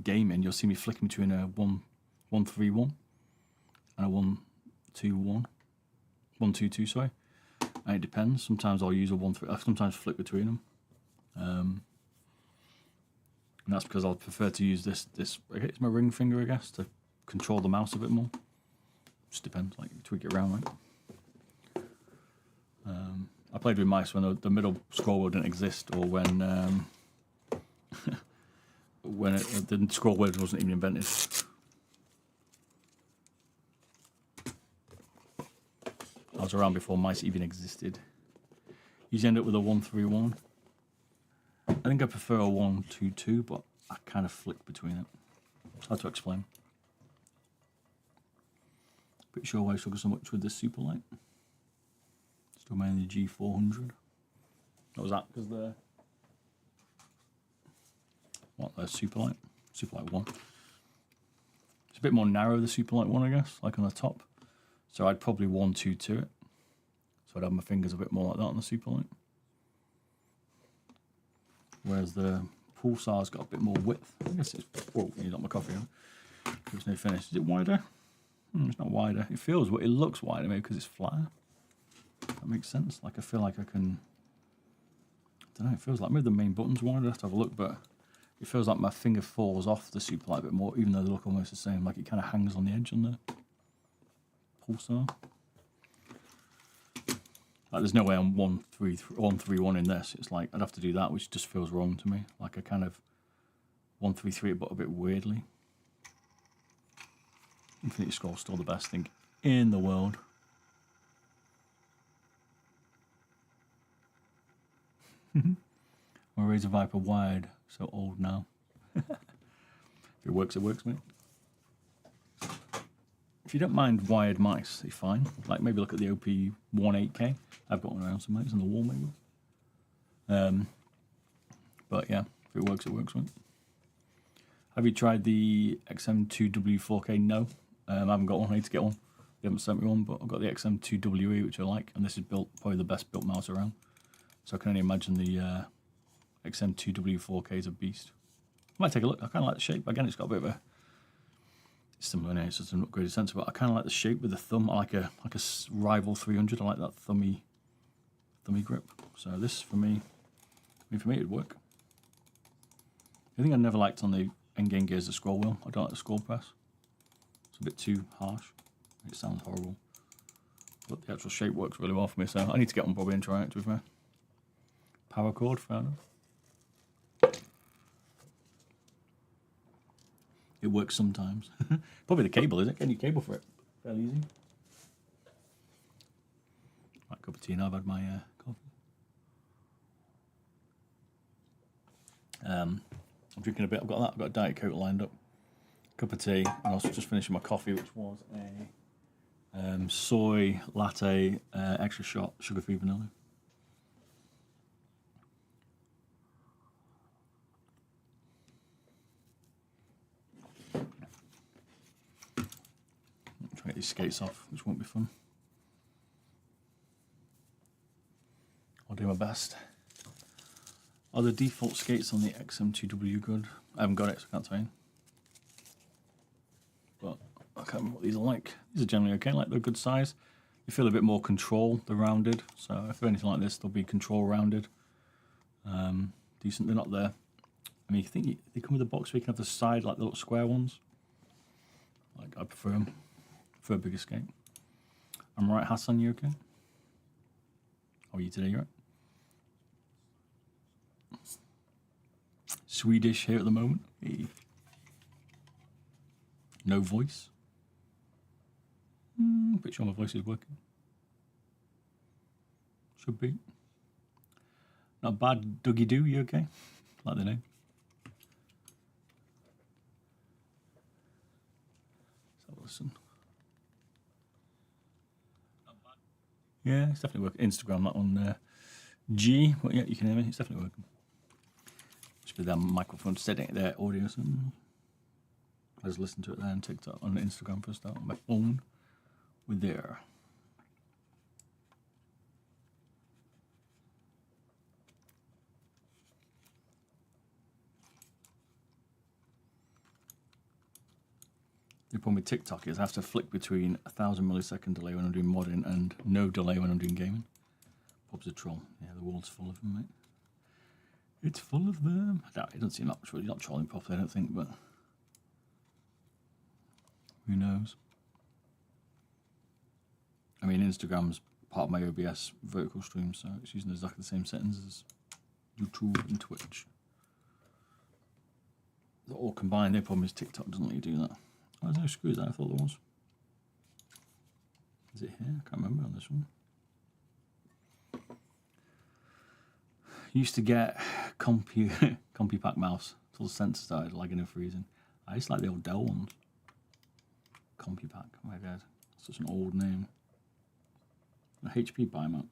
gaming. You'll see me flicking between a 1-1-3-1 and a 1-2-1, 1-2-2. Sorry, and it depends. Sometimes I'll use a 1-3. I sometimes flick between them. And that's because I'll prefer to use this. It's my ring finger, I guess, to control the mouse a bit more. Just depends, like you tweak it around, right? I played with mice when the middle scroll wheel didn't exist, or when the scroll wheel wasn't even invented. I was around before mice even existed. You end up with a 131. I think I prefer a 122, but I kind of flick between it. It's hard to explain. Pretty sure why I struggle so much with this Superlight. Still mainly the G400. What was that? Because the Superlight? Superlight 1. It's a bit more narrow, the Superlight 1, I guess, like on the top. So I'd probably 122 it. So I'd have my fingers a bit more like that on the Superlight. Whereas the Pulsar's got a bit more width. I guess it's... Whoa, you got my coffee on. There's no finish. Is it wider? It's not wider. It feels... It looks wider maybe because it's flatter. That makes sense. Like I feel like I can... I don't know, it feels like maybe the main button's wider. I have to have a look, but it feels like my finger falls off the Superlight a bit more, even though they look almost the same. Like it kind of hangs on the edge on the Pulsar. Like there's no way I'm 131 in this. It's like I'd have to do that, which just feels wrong to me. Like I kind of 133 it, but a bit weirdly. Infinity Scroll's still the best thing in the world. My Razer Viper wired, so old now. If it works, mate. If you don't mind wired mice, they're fine. Like maybe look at the OP18K. I've got one around somewhere. It's on the wall maybe. But yeah, if it works, mate. Have you tried the XM2W4K? No. I haven't got one. I need to get one. They haven't sent me one, but I've got the XM2WE, which I like. And this is probably the best built mouse around. So I can only imagine the XM2W4K is a beast. I might take a look. I kind of like the shape. Again, it's got a bit of a... It's similar, it's just an upgraded sensor, but I kind of like the shape with the thumb. I like a Rival 300. I like that thummy grip. So this, for me, it'd work. The thing I never liked on the Endgame gear is the scroll wheel. I don't like the scroll press. It's a bit too harsh. It sounds horrible. But the actual shape works really well for me, so I need to get one probably and try it, to be fair. Power cord, fair enough. It works sometimes. Probably the cable, is it? Getting your cable for it. Fairly easy. Right, cup of tea now. I've had my coffee. I'm drinking a bit. I've got a Diet Coke lined up. Cup of tea. And also just finishing my coffee, which was a soy latte, extra shot, sugar-free vanilla. Try to get these skates off, which won't be fun. I'll do my best. Are the default skates on the XM2W good? I haven't got it, so I can't tell you. But I can't remember what these are like. These are generally okay, like they're good size. You feel a bit more control, they're rounded. So if they're anything like this, they'll be control rounded. Decent, they're not there. I mean, you think they come with a box where you can have the side, like the little square ones. Like, I prefer them. For a bigger skate. I'm right, Hassan, you okay? How are you today, you right? Swedish here at the moment. Hey. No voice. Pretty sure my voice is working. Should be. Not bad, Dougie Doo, you okay? Like the name. Let's have a listen. Yeah, it's definitely working. Instagram, that on G. Well, yeah, you can hear me. It's definitely working. Just with their microphone setting their audio. So I just listen to it there on TikTok, on Instagram for a start, on my phone with there. The problem with TikTok is I have to flick between 1,000 millisecond delay when I'm doing modding and no delay when I'm doing gaming. Bob's a troll. Yeah, the world's full of them, mate. It's full of them. I doubt it doesn't seem like you're not trolling properly, I don't think, but who knows? I mean, Instagram's part of my OBS vertical stream, so it's using exactly the same settings as YouTube and Twitch. They're all combined. The problem is TikTok doesn't let you do that. Oh, there's no screws there, I thought there was. Is it here? I can't remember on this one. Used to get CompuPack mouse until the sensor started lagging and freezing. I used to like the old Dell ones. CompuPack, oh my god, such an old name. A HP buy mount.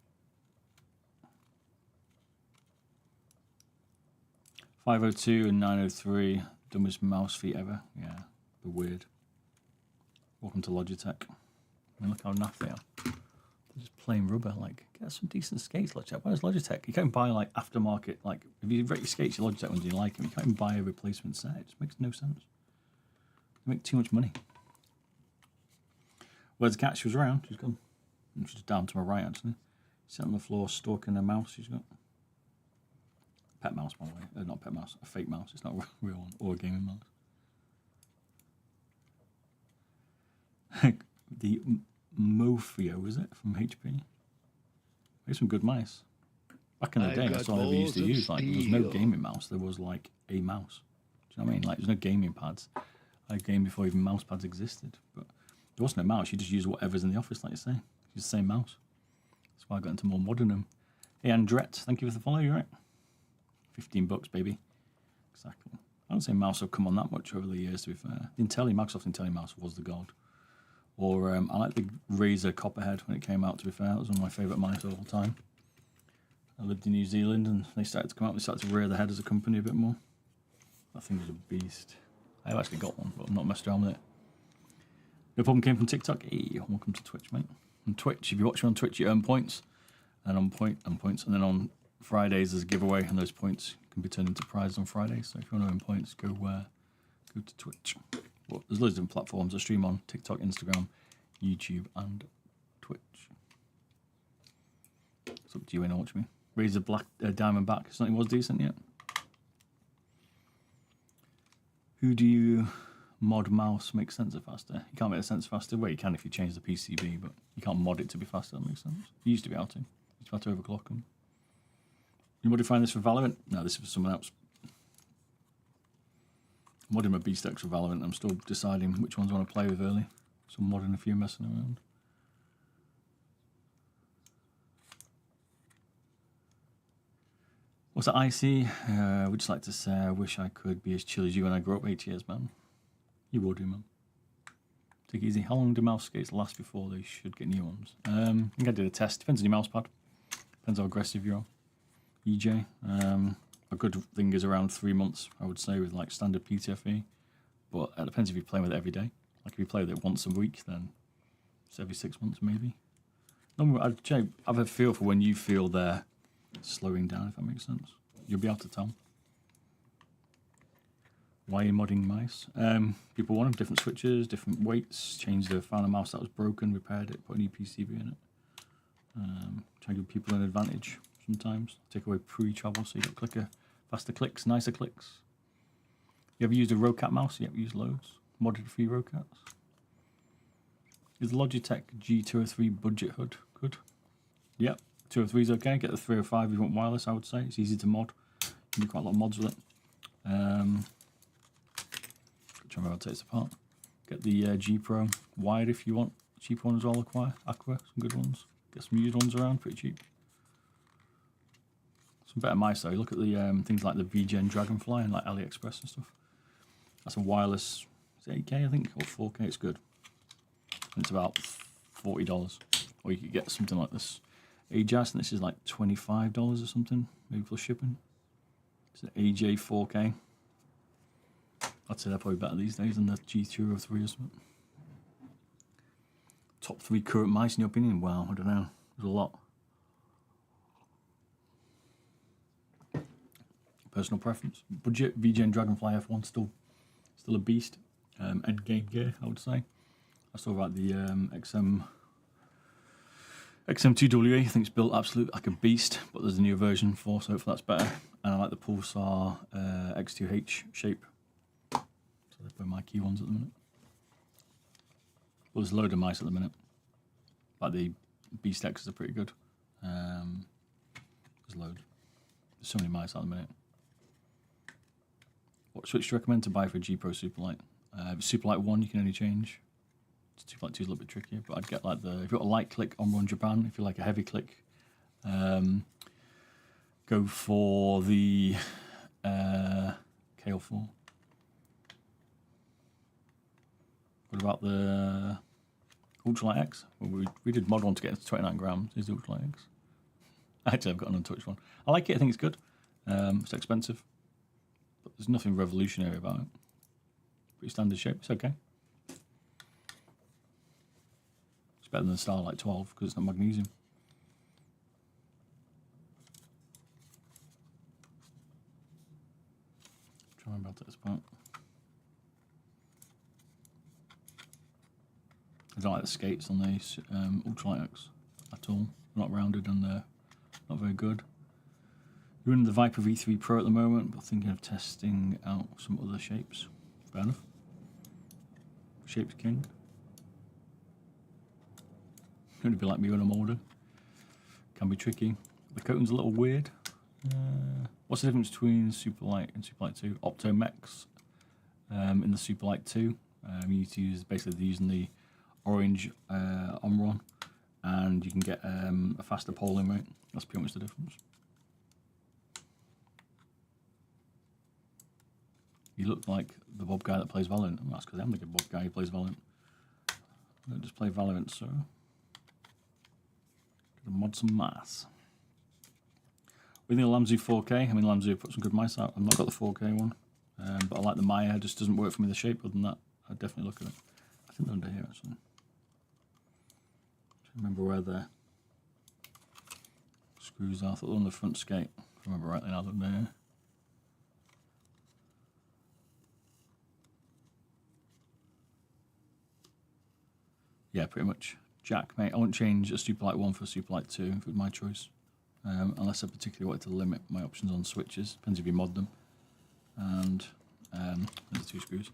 502 and 903, dumbest mouse feet ever. Yeah, they're weird. Welcome to Logitech. I mean, look how naff they are. They're just plain rubber. Like, get some decent skates, Logitech. Where's Logitech? You can't buy like aftermarket. Like, if you rate your skates, your Logitech ones, you like them. You can't even buy a replacement set. It just makes no sense. They make too much money. Where's the cat? She was around. She's gone. She's down to my right, actually. Sitting on the floor, stalking a mouse she's got. Pet mouse, by the way. Not pet mouse, a fake mouse. It's not a real one, or a gaming mouse. The Mofio, is it, from HP? There's some good mice. Back in the day, that's all I ever used to use. Like, there was no gaming mouse. There was, like, a mouse. Do you know what I mean? Like, there's no gaming pads. I gamed before even mouse pads existed. But there wasn't a mouse. You just use whatever's in the office, like you say. Use the same mouse. That's why I got into more modern. Hey, Andret, thank you for the follow. You right? $15, baby. Exactly. I don't say mouse have come on that much over the years, to be fair. The Microsoft IntelliMouse was the god. Or I like the Razer Copperhead when it came out, to be fair. That was one of my favourite mice of all time. I lived in New Zealand and they started to come out. They started to rear their head as a company a bit more. That thing was a beast. I've actually got one, but I'm not messed around with it. No problem came from TikTok. Hey, welcome to Twitch, mate. On Twitch, if you watch me on Twitch, you earn points. And on points. And then on Fridays, there's a giveaway, and those points can be turned into prizes on Fridays. So if you want to earn points, go to Twitch. Well, there's loads of different platforms. I stream on TikTok, Instagram, YouTube, and Twitch. It's up to you when you watch me. Razer Black Diamondback. Something was decent yet. Who do you mod mouse make sensor faster? You can't make the sensor faster. Well, you can if you change the PCB, but you can't mod it to be faster. That makes sense. You used to be able to. You used to have to overclock them. You modifying this for Valorant? No, this is for someone else. I'm modding my B-Stacks for Valorant. I'm still deciding which ones I want to play with early. So I'm modding a few, messing around. What's that, Icy? Would just like to say I wish I could be as chill as you when I grow up. 8 years, man. You will do, man. Take it easy. How long do mouse skates last before they should get new ones? I think I did a test. Depends on your mouse pad. Depends how aggressive you are. EJ. A good thing is around 3 months, I would say, with like standard PTFE. But it depends if you're playing with it every day. Like if you play with it once a week, then it's every 6 months maybe. No, I have a feel for when you feel they're slowing down, if that makes sense. You'll be able to tell. Why are you modding mice? People want them, different switches, different weights, changed the Finalmouse that was broken, repaired it, put a new PCB in it. Try to give people an advantage sometimes. Take away pre-travel so you get quicker, faster clicks, nicer clicks. You ever used a Rocat mouse? Yep, used loads. Modded a few Rocats. Is the Logitech G903 budget hood good? Yep, 203 is okay. Get the 305 if you want wireless, I would say. It's easy to mod. You can do quite a lot of mods with it. Try to take this apart. Get the G Pro wired if you want. Cheap one as well, Aqua, some good ones. Get some used ones around, pretty cheap. Some better mice though. Look at the things like the VGen Dragonfly and like AliExpress and stuff. That's a wireless, is it 8K I think, or 4K, it's good. And it's about $40. Or you could get something like this AJAS, and this is like $25 or something, maybe plus shipping. It's an AJ 4K. I'd say they're probably better these days than the G903 or something. Top 3 current mice in your opinion? Wow, I don't know. There's a lot. Personal preference. Budget VGen Dragonfly F1 still a beast. End game gear, I would say. I saw about the XM2WA. I think it's built absolute like a beast, but there's a new version for, so hopefully that's better. And I like the Pulsar X2H shape. So they're both my key ones at the minute. Well, there's a load of mice at the minute. Like the Beast X's are pretty good. There's loads. There's so many mice at the minute. What switch do you recommend to buy for a G Pro Superlight? Superlight 1 you can only change. Superlight 2 is a little bit trickier, but I'd get like if you've got a light click on Run Japan, if you like a heavy click, go for the KL4. What about the Ultralight X? Well, we did mod one to get it to 29 grams. Here's the Ultralight X. Actually, I've got an untouched one. I like it. I think it's good. It's expensive, but there's nothing revolutionary about it. Pretty standard shape. It's okay. It's better than the Starlight 12 because it's not magnesium. Try and melt it apart. I don't like the skates on these Ultralight X at all. They're not rounded and they're not very good. We're in the Viper V3 Pro at the moment, but thinking of testing out some other shapes. Fair enough. Shape's king. Going to be like me when I'm older. Can be tricky. The coating's a little weird. What's the difference between Superlight and Superlight 2? Optomex in the Superlight 2. You need to use basically using the orange Omron, and you can get a faster polling rate. That's pretty much the difference. You look like the Bob guy that plays Valorant. That's because I'm the good Bob guy who plays Valorant. I don't just play Valorant, so gotta mod some mass. With the Lamzu 4K, I mean Lamzu put some good mice out. I've not got the 4K one, but I like the Maya. It just doesn't work for me the shape. Other than that, I'd definitely look at it. I think they're under here actually. Remember where the screws are. I thought they were on the front skate. If I remember rightly now, they're there. Yeah, pretty much. Jack, mate. I wouldn't change a Superlight 1 for a Superlight 2 if it was my choice. Unless I particularly wanted to limit my options on switches. Depends if you mod them. And there's the 2 screws.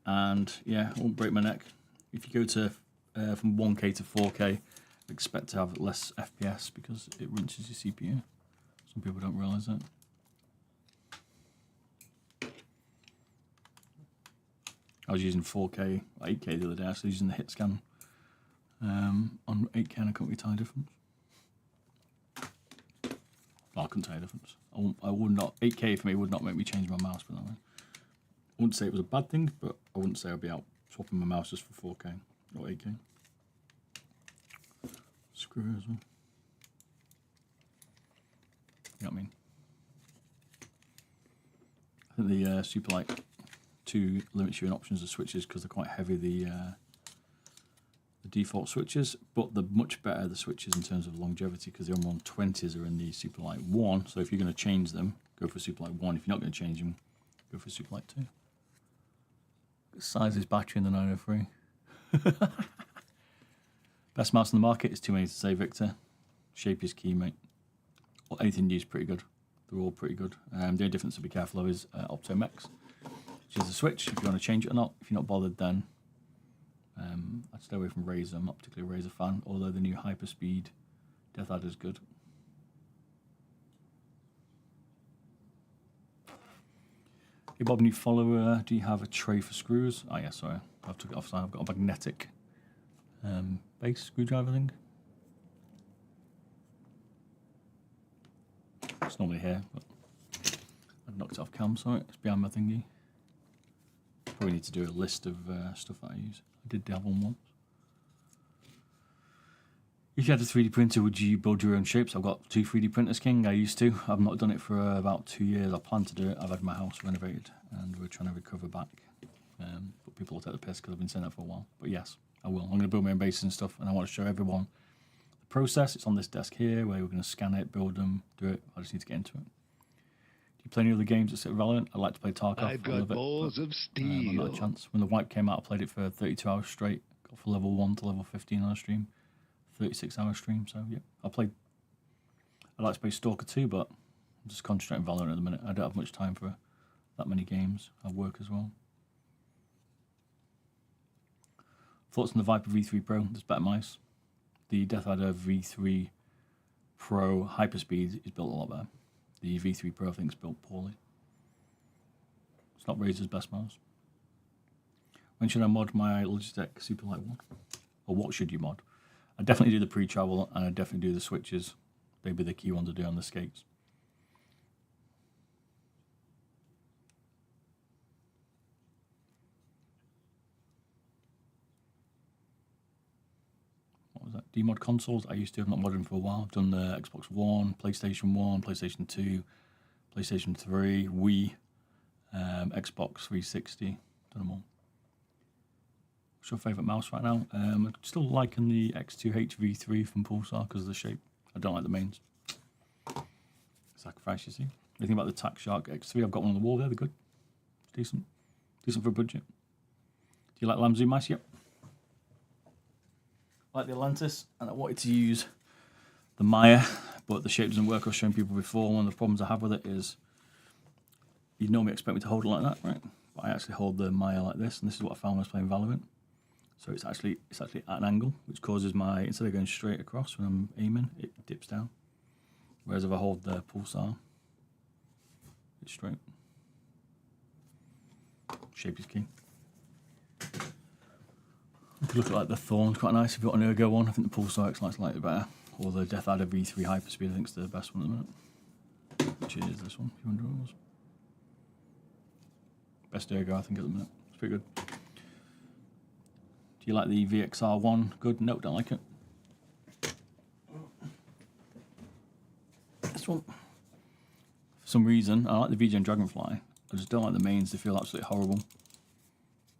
And yeah, I won't break my neck. If you go to from 1K to 4K, expect to have less FPS because it rinses your CPU. Some people don't realise that. I was using 4K, 8K the other day. I was using the hit scan on 8K and I couldn't really tell the difference. Well, I couldn't tell the difference. I would not, 8K for me would not make me change my mouse, but that way. I wouldn't say it was a bad thing, but I wouldn't say I'd be out swapping my mouse just for 4K or 8K. Screw as well. You know what I mean? I think the Superlight 2 limits you in options of switches because they're quite heavy, the default switches, but they're much better, the switches, in terms of longevity because the Omron 20s are in the Superlight 1, so if you're going to change them, go for Superlight 1. If you're not going to change them, go for Superlight 2. The size of this battery in the 903. Best mouse on the market is too many to say, Victor. Shape is key, mate. Well, anything new is pretty good. They're all pretty good. The only difference to be careful of is Optomex, which is a switch if you want to change it or not. If you're not bothered, then I'd stay away from Razer. I'm not particularly a Razer fan, although the new Hyperspeed Death Adder is good. Hey Bob, new follower, do you have a tray for screws? Oh yeah, sorry, I took it off, so I've got a magnetic base screwdriver thing. It's normally here, but I knocked it off cam, sorry, it's behind my thingy. Probably need to do a list of stuff that I use. I did have one once. If you had a 3D printer, would you build your own shapes? I've got 2 3D printers, King. I used to. I've not done it for about 2 years. I plan to do it. I've had my house renovated and we're trying to recover back. But people will take the piss because I've been saying that for a while. But yes, I will. I'm going to build my own bases and stuff, and I want to show everyone the process. It's on this desk here where we're going to scan it, build them, do it. I just need to get into it. Do you play any other games except Valorant? I like to play Tarkov. I've got balls of steel. Not a chance. When the wipe came out, I played it for 32 hours straight. Got from level 1 to level 15 on a stream. 36-hour stream, so yeah. I'd like to play Stalker 2, but I'm just concentrating Valorant at the minute. I don't have much time for that many games. I work as well. Thoughts on the Viper V3 Pro? There's better mice. The Death Adder V3 Pro Hyperspeed is built a lot better. The V3 Pro I think is built poorly. It's not Razer's best mouse. When should I mod my Logitech Superlight 1? Or what should you mod? I definitely do the pre-travel and I definitely do the switches. They'd be the key one to do on the skates. demod consoles. I used to. I've not modded for a while. I've done the Xbox One, PlayStation 2, PlayStation 3, Wii, Xbox 360. Done them all. What's your favourite mouse right now? I'm still liking the X2H V3 from Pulsar because of the shape. I don't like the mains. Sacrifice, you see. Anything about the Tac Shark X3? I've got one on the wall there. They're good. It's decent. Decent for a budget. Do you like Lam Zoom mice? Yep. I like the Atlantis, and I wanted to use the Maya, but the shape doesn't work. I was showing people before. One of the problems I have with it is you'd normally expect me to hold it like that, right? But I actually hold the Maya like this, and this is what I found when I was playing Valorant. So it's actually at an angle, which causes instead of going straight across when I'm aiming, it dips down. Whereas if I hold the Pulsar, it's straight. Shape is key. You could look at like the Thorn's quite nice if you've got an Ergo one. I think the Pulsar X Lite's slightly better. Or the Death Adder V3 Hyperspeed, I think is the best one at the minute. Which is this one, $200. Best Ergo, I think, at the minute. It's pretty good. Do you like the VXR1? Good? No, don't like it. This one. For some reason, I like the VGN Dragonfly. I just don't like the mains. They feel absolutely horrible.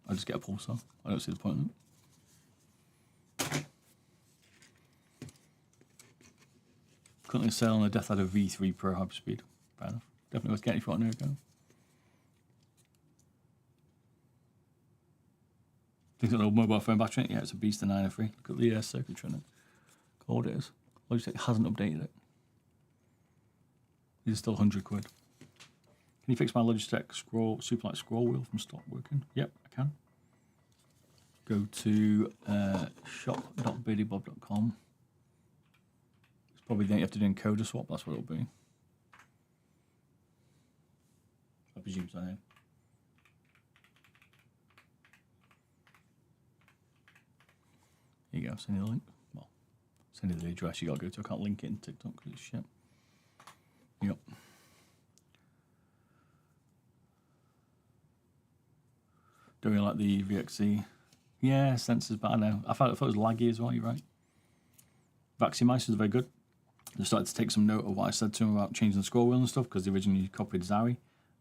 I just get a Pulsar. I don't see the point in it. Currently sale on the Death Adder V3 Pro Hyperspeed. Fair enough. Definitely worth getting if you want an Ergo. Think it's an old mobile phone battery? Yeah, it's a Beast 903. Look at the circuitry in it. Look what it is. Logitech hasn't updated it. These are still 100 quid. Can you fix my Logitech Superlight scroll wheel from stop working? Yep, I can. Go to shop.beardybob.com. It's probably the thing you have to do encoder swap. That's what it'll be. I presume so. Yeah. Here you go, send you the link. Well, send you the address you gotta go to. I can't link it in TikTok because it's shit. Yep. Don't really like the VXC. Yeah, sensors, but I know. I thought it was laggy as well, you're right. Vaccine mice is very good. They started to take some note of what I said to them about changing the scroll wheel and stuff because they originally copied Zari.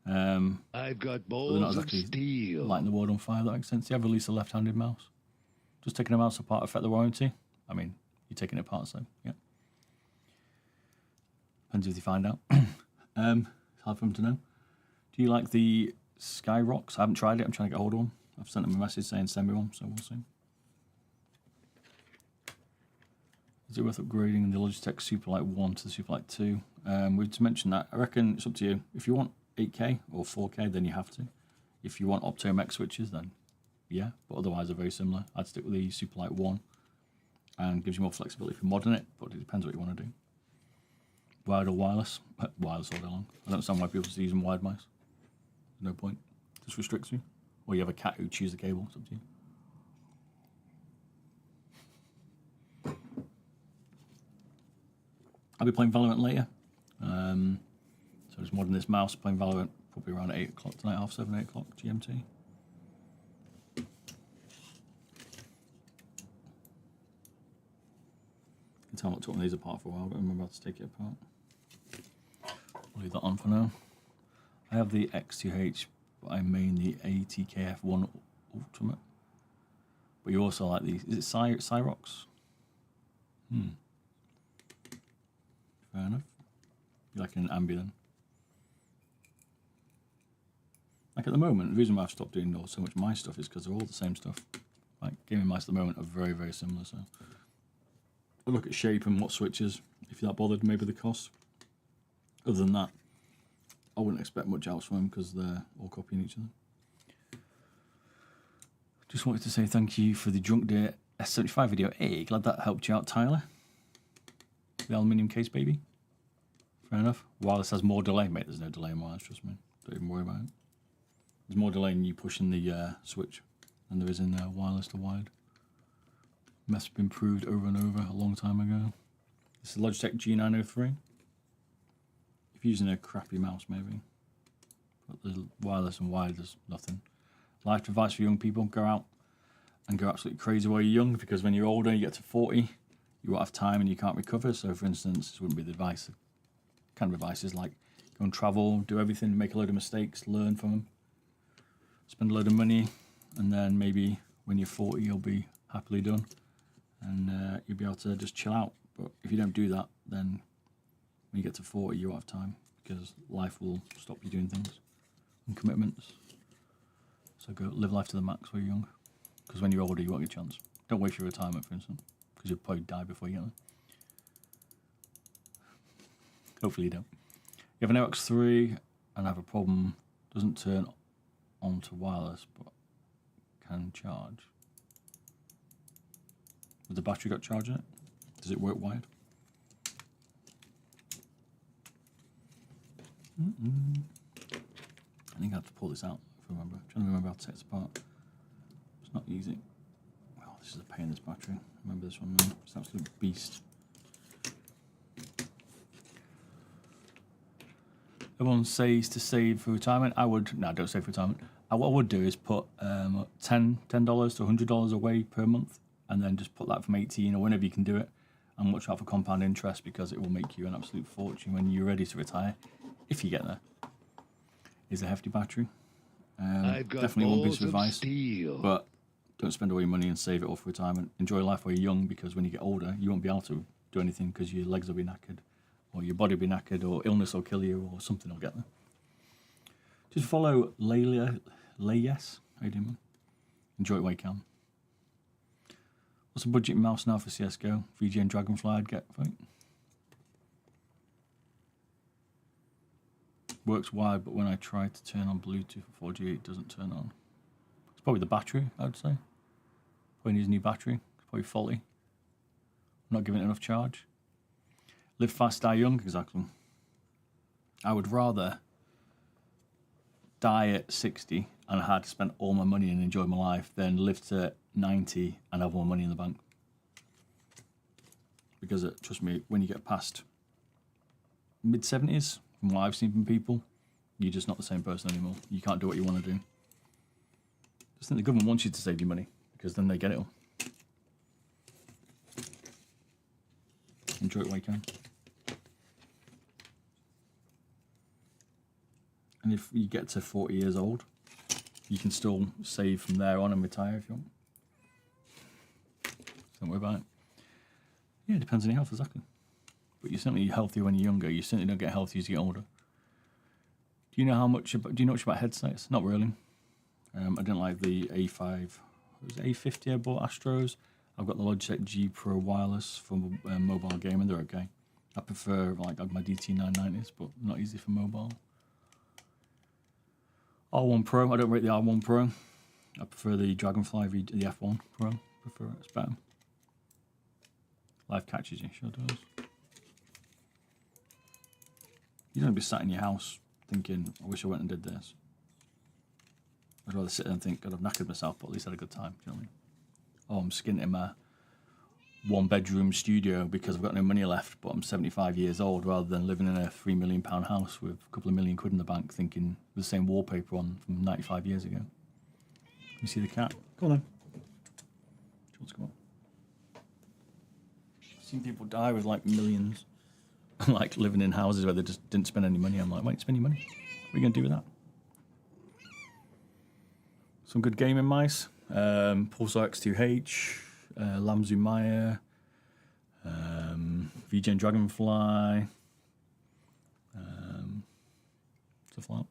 I've got balls of steel. Lighting the world on fire, that makes sense. They have released a left-handed mouse. Just taking a mouse apart affect the warranty? I mean, you're taking it apart, so yeah. Depends if you find out. It's hard for them to know. Do you like the Skyrocks? I haven't tried it. I'm trying to get hold of one. I've sent them a message saying send me one, so we'll see. Is it worth upgrading the Logitech Superlight 1 to the Superlight 2? We've just mentioned that. I reckon it's up to you. If you want 8K or 4K, then you have to. If you want Optome X switches, then yeah, but otherwise they're very similar. I'd stick with the Superlight 1 and gives you more flexibility for modding it, but it depends what you want to do. Wired or wireless? Wireless all day long. I don't understand why people still using wired mice. There's no point. It just restricts you. Or you have a cat who chews the cable. It's up to you. I'll be playing Valorant later. So just modding this mouse, playing Valorant probably around 8 o'clock tonight, 7:30, 8 o'clock GMT. I can tell I'm not taking these apart for a while, but I'm about to take it apart. I'll leave that on for now. I have the X2H, but I main the ATKF1 Ultimate. But you also like these. Is it Cyrox? Fair enough. You like an Ambi then? Like at the moment, the reason why I've stopped doing so much my stuff is because they're all the same stuff. Like gaming mice at the moment are very, very similar. So we'll look at shape and what switches. If you're that bothered, maybe the cost. Other than that, I wouldn't expect much else from them because they're all copying each other. Just wanted to say thank you for the Drunk Day S75 video. Hey, glad that helped you out, Tyler. The aluminium case, baby. Fair enough. Wireless has more delay. Mate, there's no delay in wireless, trust me. Don't even worry about it. There's more delay in you pushing the switch than there is in wireless to wired. Must have been proved over and over a long time ago. This is Logitech G903. If you're using a crappy mouse, maybe. But the wireless and wired, there's nothing. Life advice for young people, go out and go absolutely crazy while you're young, because when you're older, you get to 40, you won't have time and you can't recover. So, for instance, this wouldn't be the advice. Kind of advice is like go and travel, do everything, make a load of mistakes, learn from them, spend a load of money, and then maybe when you're 40, you'll be happily done, and you'll be able to just chill out. But if you don't do that, then when you get to 40, you won't have time because life will stop you doing things and commitments. So go live life to the max while you're young, because when you're older, you won't get a chance. Don't waste your retirement, for instance, because you'll probably die before you get there. Hopefully you don't. You have an OX3 and have a problem, doesn't turn on to wireless, but can charge. Has the battery got charge in it? Does it work wired? I think I have to pull this out if I remember. I'm trying to remember how to take this apart. It's not easy. Oh, this is a pain, this battery. Remember this one now. It's an absolute beast. Everyone says to save for retirement. Don't save for retirement. What I would do is put $10 to $100 away per month, and then just put that from 18 or whenever you can do it, and watch out for compound interest because it will make you an absolute fortune when you're ready to retire, if you get there. It's a hefty battery. Definitely one piece of advice, but don't spend all your money and save it all for retirement. Enjoy life while you're young, because when you get older, you won't be able to do anything because your legs will be knackered, or your body will be knackered, or illness will kill you, or something will get there. Just follow Layes. How you doing, man? Enjoy it while you can. What's the budget mouse now for CSGO? VG and Dragonfly I'd get, right? Works wired, but when I try to turn on Bluetooth for 4G, it doesn't turn on. It's probably the battery, I would say. Probably needs a new battery. It's probably faulty. Not giving it enough charge. Live fast, die young, exactly. I would rather die at 60 and I had to spend all my money and enjoy my life than live to 90 and have more money in the bank. Because, trust me, when you get past mid-70s, from what I've seen from people, you're just not the same person anymore. You can't do what you want to do. I just think the government wants you to save your money, because then they get it all. Enjoy it while you can. And if you get to 40 years old, you can still save from there on and retire if you want. Don't worry about it. Yeah, it depends on your health, exactly. But you're certainly healthier when you're younger. You certainly don't get healthy as you get older. Do you know much about headsets? Not really. I didn't like the A5. It was A50 I bought Astros. I've got the Logitech G Pro wireless for mobile gaming. They're okay. I prefer like my DT990s, but not easy for mobile. R1 Pro. I don't rate the R1 Pro. I prefer the Dragonfly, the F1 Pro. Prefer it. It's better. Life catches you. Sure does. You don't be sat in your house thinking, I wish I went and did this. I'd rather sit there and think, God, I've knackered myself, but at least I had a good time. Do you know what I mean? Oh, I'm skinting in my one-bedroom studio because I've got no money left, but I'm 75 years old, rather than living in a £3 million house with a couple of million quid in the bank thinking the same wallpaper on from 95 years ago. You see the cat? Go on then. What's going on? I've seen people die with like millions. Like living in houses where they just didn't spend any money. I'm like, why don't you spend your money? What are you going to do with that? Some good gaming mice. Pulsar X2H, Lamzu Maya, VGN Dragonfly, stuff like that.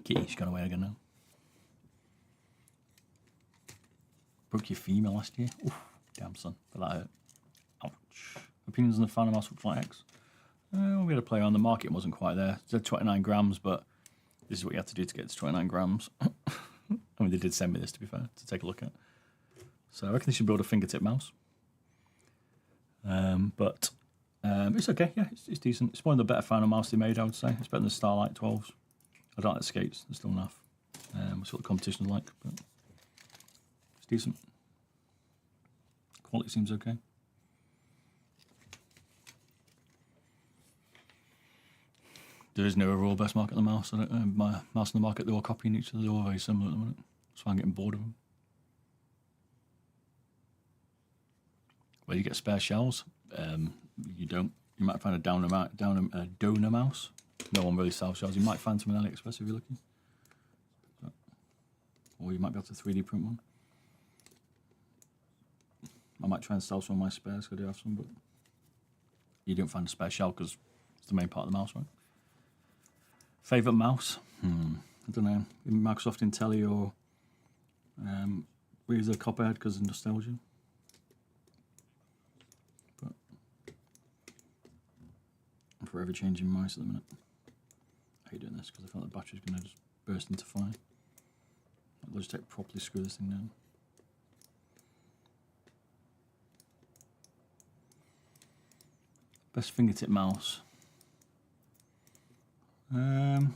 Kitty, she's gone away again now. Broke your femur last year. Oof, damn son, but that hurt. Ouch. Opinions on the Finalmouse Flight X? We had a play on. The market wasn't quite there. It said 29 grams, but this is what you have to do to get to 29 grams. I mean, they did send me this, to be fair, to take a look at. So I reckon they should build a fingertip mouse. But it's okay, yeah, it's decent. It's one of the better Finalmouse they made, I would say. It's better than the Starlight 12s. I don't like the skates, they're still enough. We'll see what the competition's like, but it's decent. Quality seems okay. There is no overall best market on the mouse. My mouse on the market, they're all copying each other. They're all very similar at the minute. So I'm getting bored of them. Well, you get spare shells. You don't. You might find a donor mouse. No one really sells shells. You might find some on AliExpress if you're lucky. Or you might be able to 3D print one. I might try and sell some of my spares because I do have some, but you don't find a spare shell because it's the main part of the mouse, right? Favourite mouse? I don't know. Microsoft Intelli or Razer Copperhead because of nostalgia. But I'm forever changing mice at the minute. I hate doing this because I feel like the battery's going to just burst into fire. Logitech properly screw this thing down. Best fingertip mouse. I'd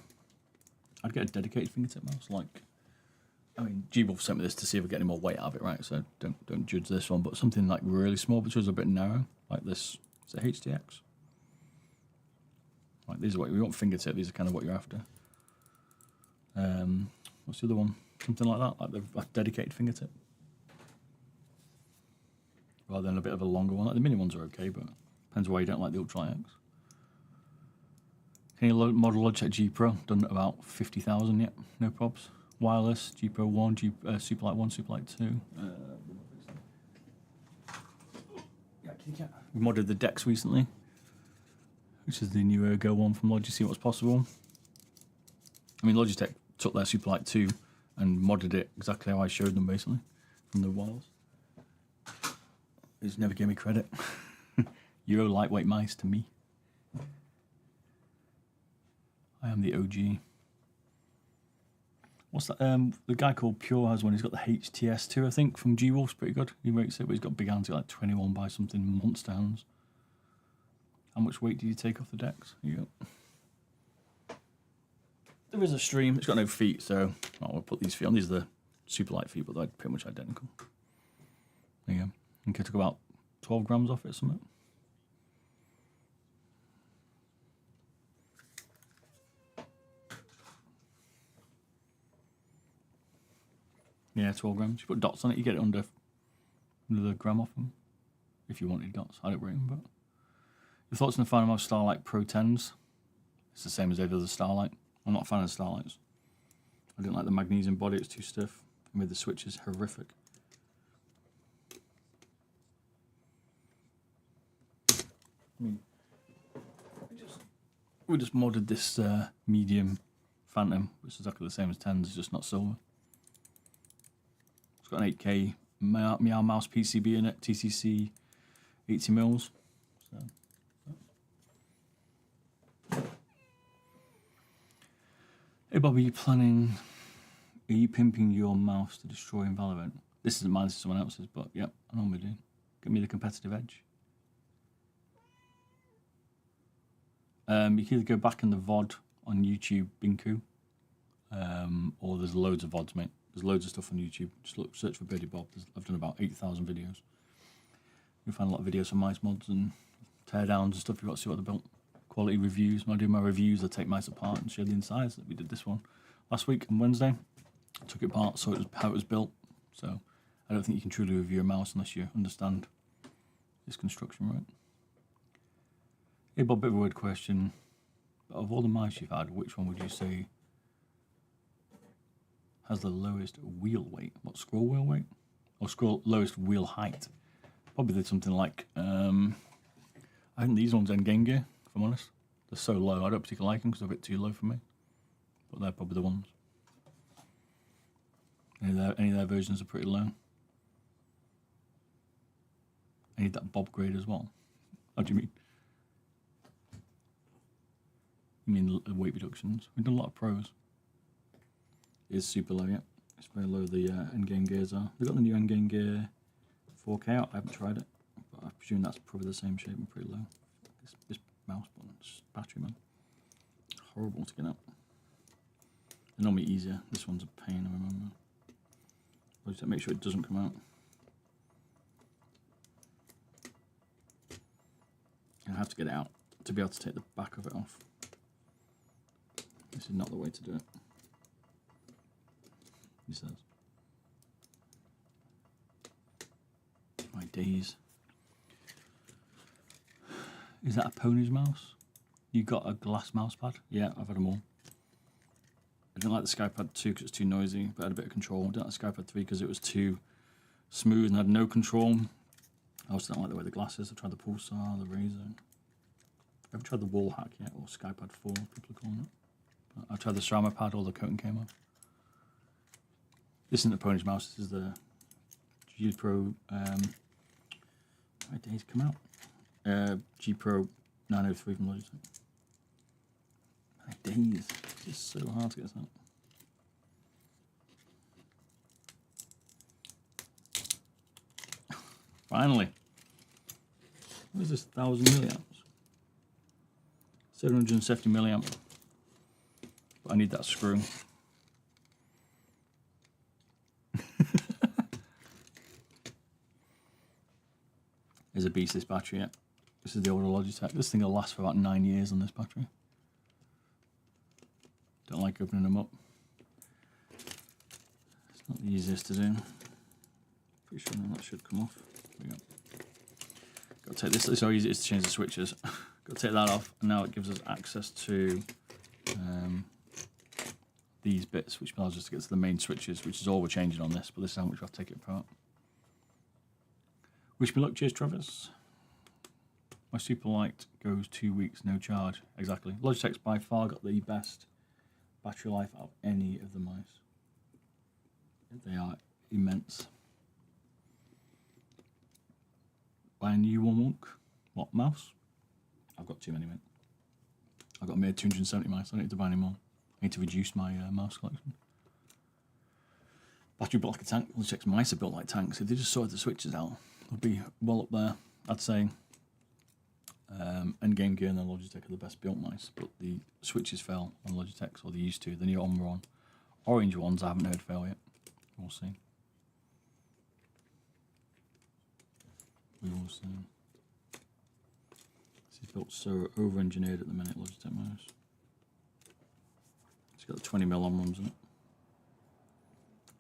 get a dedicated fingertip mouse. Like, I mean, G-Wolf sent me this to see if I get any more weight out of it, right? So don't judge this one, but something like really small, which was a bit narrow, like this. Is it HTX? Like these are what we want fingertip. These are kind of what you're after. What's the other one? Something like that, like a dedicated fingertip, rather than a bit of a longer one. Like the mini ones are okay, but depends why you don't like the Ultra X. Can you model Logitech G Pro? Done at about 50,000 yet, no probs. Wireless G Pro 1, Superlight 1, Superlight 2. We modded the decks recently, which is the new Go one from Logitech. See what's possible. I mean, Logitech took their Superlight 2 and modded it exactly how I showed them, basically, from the walls. They just never gave me credit. Euro lightweight mice to me. I am the OG. What's that? The guy called Pure has one. He's got the HTS2, I think, from G-Wolf's pretty good. He rates it, but he's got big hands, like 21 by something monster hands. How much weight do you take off the decks? Here you go. There is a stream. It's got no feet, so I'll put these feet on. These are the super light feet, but they're pretty much identical. There you go. I think I took about 12 grams off it or something. Yeah, 12 grams. You put dots on it, you get it under the gram off them. If you wanted dots. I don't rate them, but... Your thoughts on the Finalmouse Starlight Pro 10s? It's the same as every other Starlight. I'm not a fan of Starlights. I didn't like the magnesium body, it's too stiff. I made the switches horrific. I mean, we just modded this medium Phantom, which is exactly the same as 10s, it's just not silver. It's got an 8K Meow Mouse PCB in it, TCC 80mm. So. Hey Bobby, are you pimping your mouse to destroy in Valorant? This isn't mine, this is someone else's, but yep, I normally do. Give me the competitive edge. You can either go back in the VOD on YouTube, Binku, or there's loads of VODs, mate. There's loads of stuff on YouTube. Just search for Birdie Bob. I've done about 8,000 videos. You'll find a lot of videos from mice mods and teardowns and stuff. You've got to see what they built. Quality reviews. When I do my reviews, I take mice apart and show the insides. We did this one last week on Wednesday. I took it apart, saw how it was built. So I don't think you can truly review a mouse unless you understand its construction, right? Hey Bob, bit of a weird question. But of all the mice you've had, which one would you say has the lowest wheel weight? What, scroll wheel weight? Or lowest wheel height? Probably something like, I think these ones Endgame Gear, if I'm honest. They're so low, I don't particularly like them because they're a bit too low for me. But they're probably the ones. Any of their versions are pretty low. I need that Bob grade as well. What do you mean? You mean weight reductions? We've done a lot of pros. It is super low, yeah. It's very low, the Endgame Gears are. They've got the new Endgame Gear 4K out. I haven't tried it, but I presume that's probably the same shape and pretty low. This mouse button, it's battery, man. Horrible to get out. They're normally easier. This one's a pain, I remember. I'll just make sure it doesn't come out. I have to get it out to be able to take the back of it off. This is not the way to do it. He says. My days. Is that a pony's mouse? You got a glass mouse pad? Yeah, I've had them all. I didn't like the SkyPad 2 because it's too noisy, but I had a bit of control. I didn't like the SkyPad 3 because it was too smooth and had no control. I also don't like the way the glass is. I tried the Pulsar, the Razer. I haven't tried the wall hack yet, or SkyPad 4, people are calling it. But I tried the Strama pad, all the coating came off. This isn't the pony's mouse, this is the G Pro. How many days come out? G Pro 903 from Logitech. How many days? It's so hard to get this out. Finally. What is this? 1000 milliamps? 770 milliamp. But I need that screw. There's a beast, this battery, yeah. This is the older Logitech. This thing will last for about 9 years on this battery. Don't like opening them up. It's not the easiest to do. Pretty sure that should come off. There we go. Got to take this. It's so easy to change the switches. Got to take that off, and now it gives us access to these bits, which allows us to get to the main switches, which is all we're changing on this. But this is how much we have to take it apart. Wish me luck, cheers, Travis. My Superlight goes 2 weeks, no charge. Exactly. Logitech's by far got the best battery life out of any of the mice. They are immense. Buy a new one, Monk. What, mouse? I've got too many, mate. I've got made 270 mice. I don't need to buy any more. I need to reduce my mouse collection. Battery built like a tank. Logitech's mice are built like tanks. If they just sorted the switches out, they'll be well up there. I'd say Endgame Gear and then Logitech are the best built mice, but the switches fail on Logitech's, or they used to. The new Omron orange ones I haven't heard fail yet. We'll see. We will see. This is built so over-engineered at the minute, Logitech mouse. It's got the 20mm Omrons in it.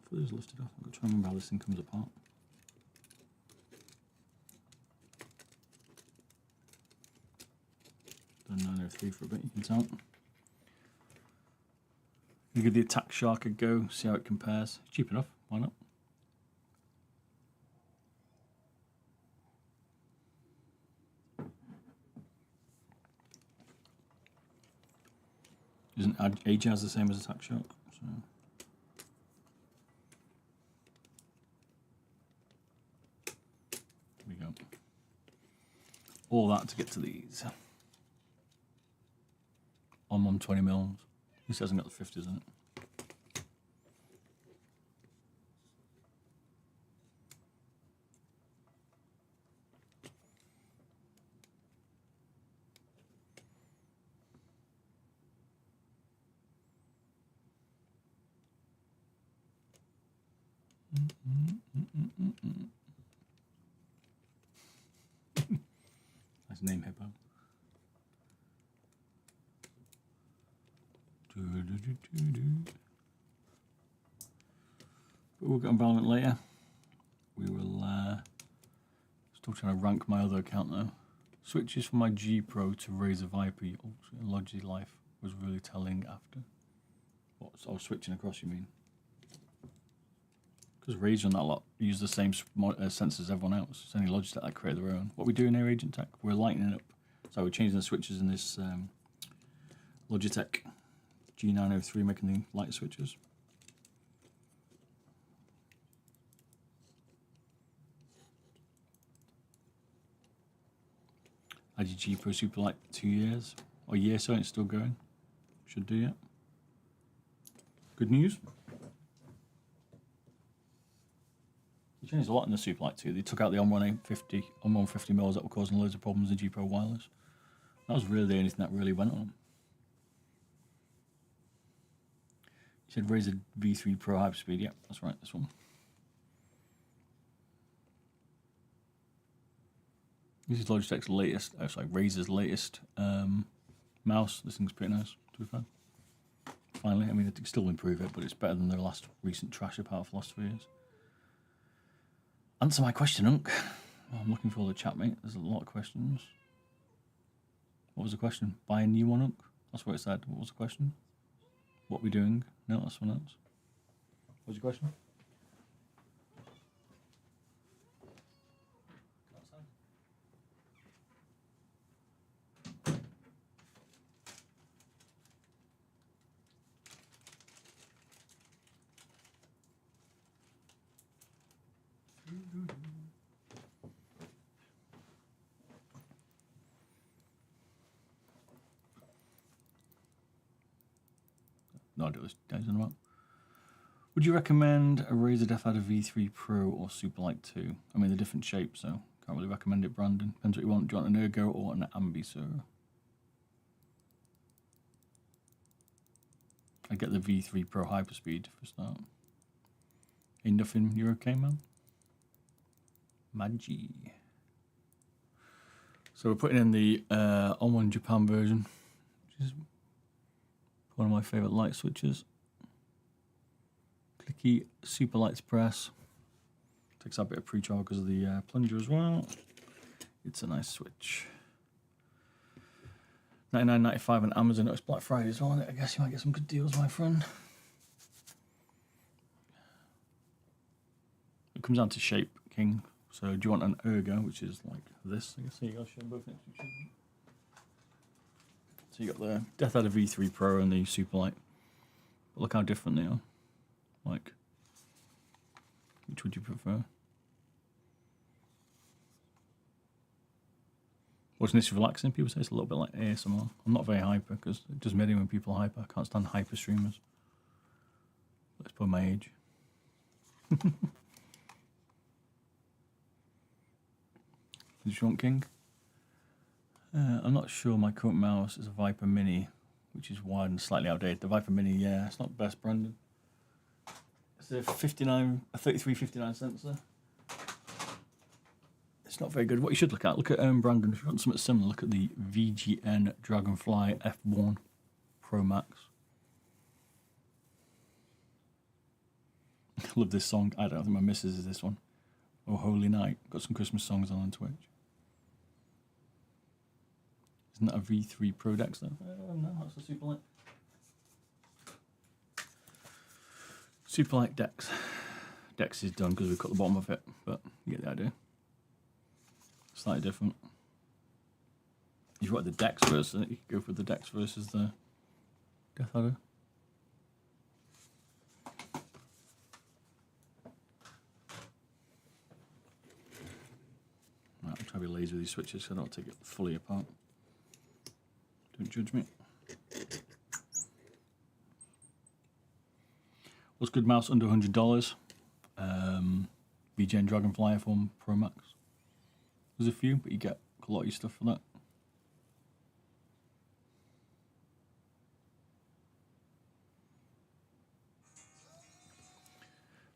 Hopefully it's lifted off. I've got to try and remember how this thing comes apart. Done 903 for a bit, you can tell. You give the Attack Shark a go, see how it compares. Cheap enough, why not? Isn't Ajaz the same as Attack Shark? So. There we go. All that to get to these. On 20mm. This hasn't got the 50s in it. Nice name, Hippo. But we'll get on Valorant later. We will still trying to rank my other account now. Switches from my G Pro to Razer Viper Logi Life was really telling after. What? Oh, switching across, you mean? Because Razer on that lot use the same sensors as everyone else. It's only Logitech that create their own. What we do in here, Agent Tech, we're lightening up. So we're changing the switches in this Logitech G903, making the light switches. I did G Pro Super Light 2 years, or a year, so it's still going. Should do, yeah. Good news. They changed a lot in the Super Light 2. They took out the Omron 850, Omron 50mm that were causing loads of problems in G Pro wireless. That was really the only thing that really went on them. You said Razer V3 Pro Hyperspeed, yeah, that's right, this one. This is Logitech's latest, Razer's latest mouse. This thing's pretty nice, to be fair. Finally, I mean, it can still improve it, but it's better than the last recent trash apart for the last 3 years. Answer my question, Unk. Oh, I'm looking for all the chat, mate. There's a lot of questions. What was the question? Buy a new one up? That's what it said. What was the question? What we doing? No, that's someone else. What was your question? No idea what this guy's on about. Would you recommend a Razer Deathadder V3 Pro or Superlight 2? I mean, they're different shapes, so can't really recommend it, Brandon. Depends what you want. Do you want an Ergo or an Ambisur? I get the V3 Pro Hyperspeed for a start. Ain't nothing, you're okay, man? Magi. So we're putting in the On1 Japan version, which is one of my favourite light switches. Clicky Super Lights press. Takes out a bit of pre-charge because of the plunger as well. It's a nice switch. $99.95 on Amazon. It's Black Friday as well, isn't it? I guess you might get some good deals, my friend. It comes down to shape, King. So do you want an Ergo, which is like this? I guess here you go, show them both next to each other. So you got the Deathadder V3 Pro and the Superlight. But look how different they are. Like, which would you prefer? Wasn't this relaxing? People say it's a little bit like ASMR. I'm not very hyper because it does me when people are hyper. I can't stand hyper streamers. Let's put my age. Did you want King? I'm not sure my current mouse is a Viper Mini, which is wide and slightly outdated. The Viper Mini, yeah, it's not the best, Brandon. It's a 3359 sensor. It's not very good. What you should look at Brandon, if you want something similar, look at the VGN Dragonfly F1 Pro Max. I love this song. I don't think my missus is this one. Oh Holy Night. Got some Christmas songs on Twitch. Isn't that a V3 Pro Dex though? No, that's a Superlight. Superlight Dex. Dex is done because we cut the bottom of it, but you get the idea. Slightly different. If you want the Dex versus it, you could go for the Dex versus the Deathadder. Right, I'll try to be lazy with these switches so I don't take it fully apart. Don't judge me. What's good mouse under $100? VGN Dragonfly F1 Pro Max. There's a few, but you get a lot of your stuff for that.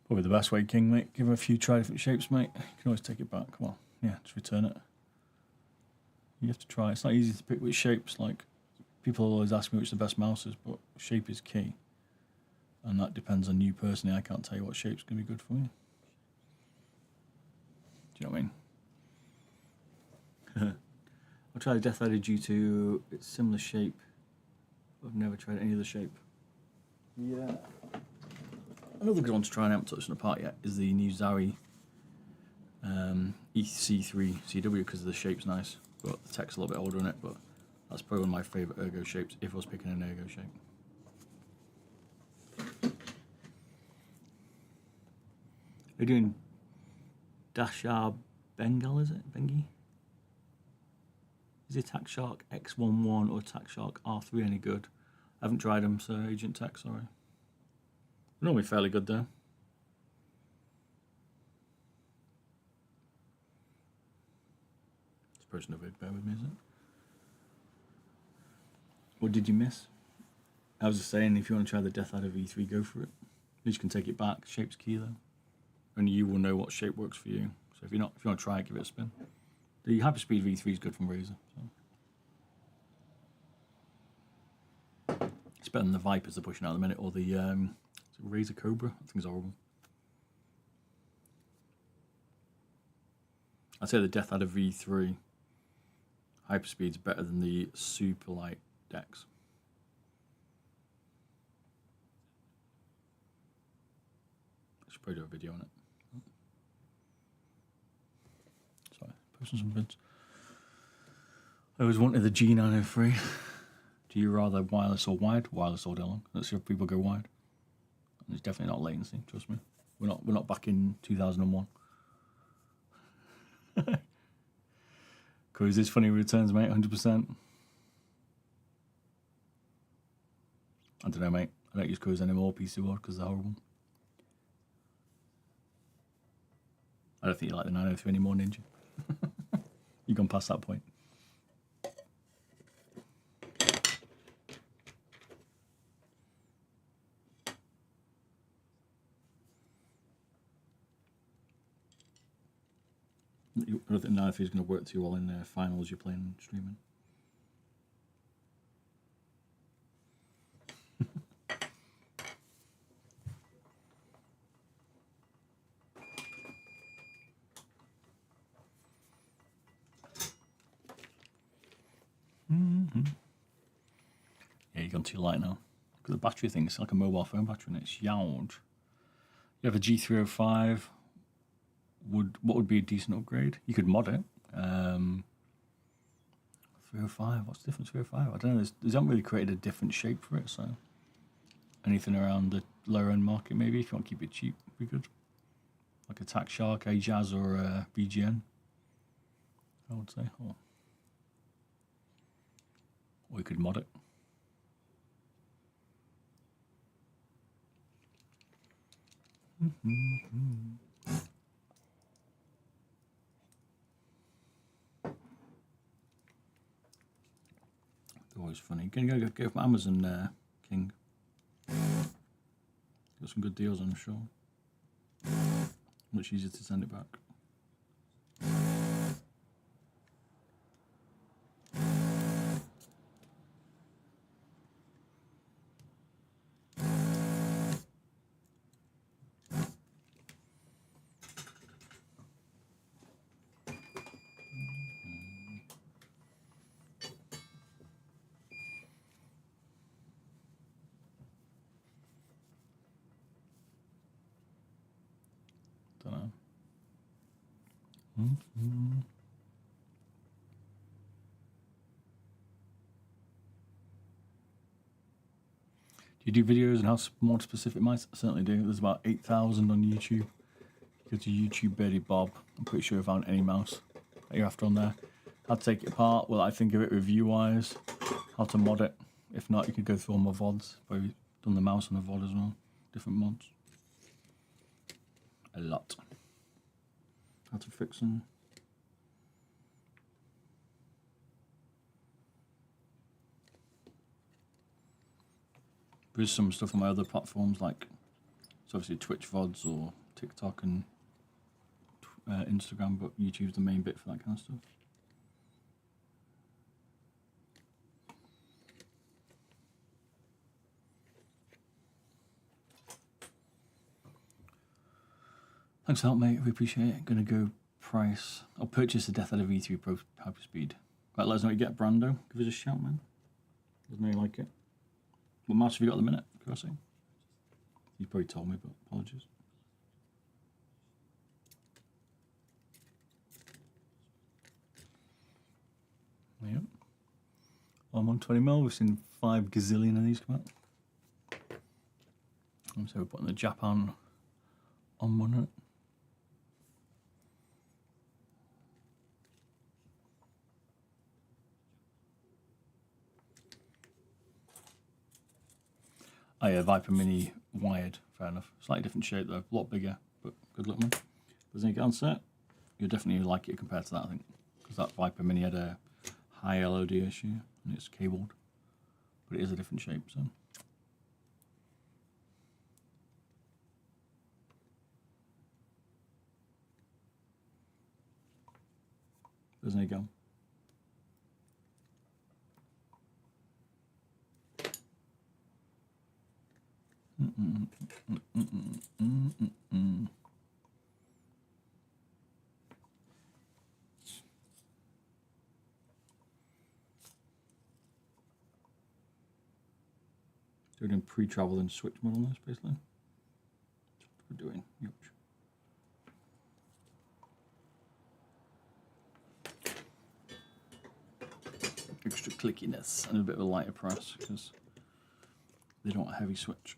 Probably the best way, King, mate. Give it a few, try different shapes, mate. You can always take it back. Well, yeah, just return it. You have to try. It's not easy to pick which shapes. Like, people always ask me which the best mouse is, but shape is key. And that depends on you personally. I can't tell you what shape's going to be good for you. Do you know what I mean? I'll try the Deathadder due to its similar shape. I've never tried any other shape. Yeah. Another good one to try and I haven't touched on apart yet is the new Zari EC3 CW because the shape's nice, but the tech's a little bit older on it, but that's probably one of my favourite Ergo shapes if I was picking an Ergo shape. Are you doing Dashar Bengal, is it? Bengi? Is the Attack Shark X11 or Attack Shark R3 any good? I haven't tried them, so Agent Tech, sorry. They're normally fairly good though. This person over here, bear with me, is it? What did you miss? I was just saying, if you want to try the Deathadder V3, go for it. You can take it back. Shape's key though. Only you will know what shape works for you. So if you want to try it, give it a spin. The Hyperspeed V3 is good from Razer. So. It's better than the Vipers they're pushing out at the minute, or the Razer Cobra. I think it's horrible. I'd say the Deathadder V3 hyperspeed's better than the super light decks. I should probably do a video on it. Sorry, posting some vids. I always wanted the G903. Do you rather wireless or wired? Wireless all day long. Let's see if people go wired. And it's definitely not latency, trust me. We're not back in 2001. Cruise is funny returns, mate, 100%. I don't know, mate. I don't use Cruise anymore, PC World, because they're horrible. I don't think you like the 903 anymore, Ninja. You've gone past that point. I don't think 903 is going to work too well in finals you're playing and streaming. Yeah, you've gone too light now. Because the battery thing is like a mobile phone battery and it's huge. You have a G305. What would be a decent upgrade? You could mod it. 305. What's the difference? 305. I don't know. They haven't really created a different shape for it. So anything around the lower end market, maybe if you want to keep it cheap, would be good. Like a Tac Shark, a Jazz, or a BGN. I would say. Or you could mod it. Always funny. Can you go from Amazon, King? Got some good deals, I'm sure. Much easier to send it back. Don't know. Do you do videos and how more specific mice? I certainly do. There's about 8,000 on YouTube. Go to YouTube Birdie Bob. I'm pretty sure I found any mouse that you're after on there. How to take it apart, well, I think of it review-wise, how to mod it. If not, you could go through all my VODs. Probably done the mouse on the VOD as well. Different mods. A lot. How to fix them. There's some stuff on my other platforms, like it's obviously Twitch VODs or TikTok and Instagram, but YouTube's the main bit for that kind of stuff. Thanks for help, mate. We appreciate it. Gonna go price. I'll purchase the Death Adder V3 Pro Hyperspeed. Right, let us know what you get, Brando. Give us a shout, man. Doesn't know you like it. What mouse have you got at the minute? Crossing. You probably told me, but apologies. Yep. I'm on 20mm. We've seen 5 gazillion of these come out. So we're putting the Japan on one of it. Oh yeah, Viper Mini wired, fair enough. Slightly different shape though, a lot bigger, but good luck, man. Doesn't it get on set? You'll definitely like it compared to that, I think. Because that Viper Mini had a high LOD issue, and it's cabled. But it is a different shape, so. Doesn't it go? Doing pre-travel and switch mode on this, basically. That's what we're doing. Yep. Extra clickiness and a bit of a lighter press because they don't want a heavy switch.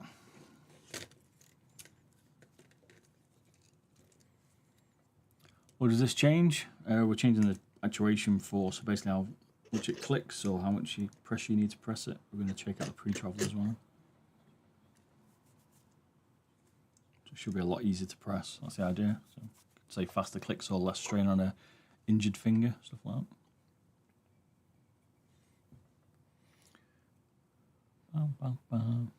What does this change? We're changing the actuation force, so basically how much it clicks or how much pressure you need to press it. We're going to check out the pre-travel as well. So it should be a lot easier to press, that's the idea. So say faster clicks or less strain on a injured finger, stuff like that. Bum, bum, bum.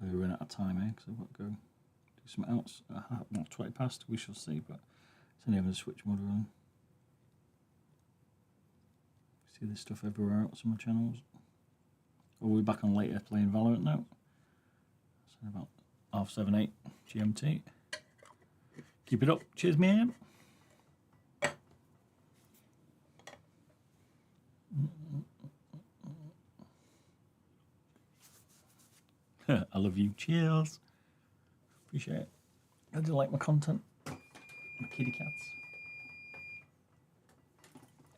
We're running out of time, eh? Because I've got to go do something else. Not 20 past, we shall see, but it's only having a switch mode on. See this stuff everywhere else on my channels. We'll be back on later playing Valorant now. So about 7:30 GMT. Keep it up. Cheers, man. I love you. Cheers. Appreciate it. I do like my content. My kitty cats.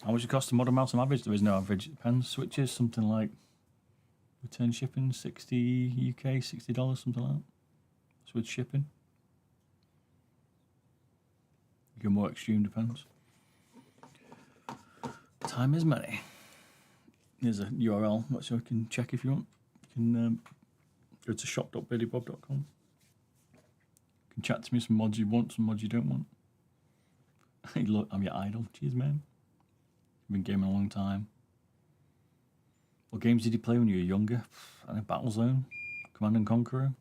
How much it costs to modern mouse on average? There is no average. It depends. Switches, something like return shipping, 60 UK, $60, something like that. So with shipping. You go more extreme, depends. Time is money. Here's a URL, so you can check if you want. You can go to shop.billybob.com. You can chat to me, some mods you want, some mods you don't want. Hey, look, I'm your idol. Cheers, man. I've been gaming a long time. What games did you play when you were younger? I know Battlezone, Command and Conqueror,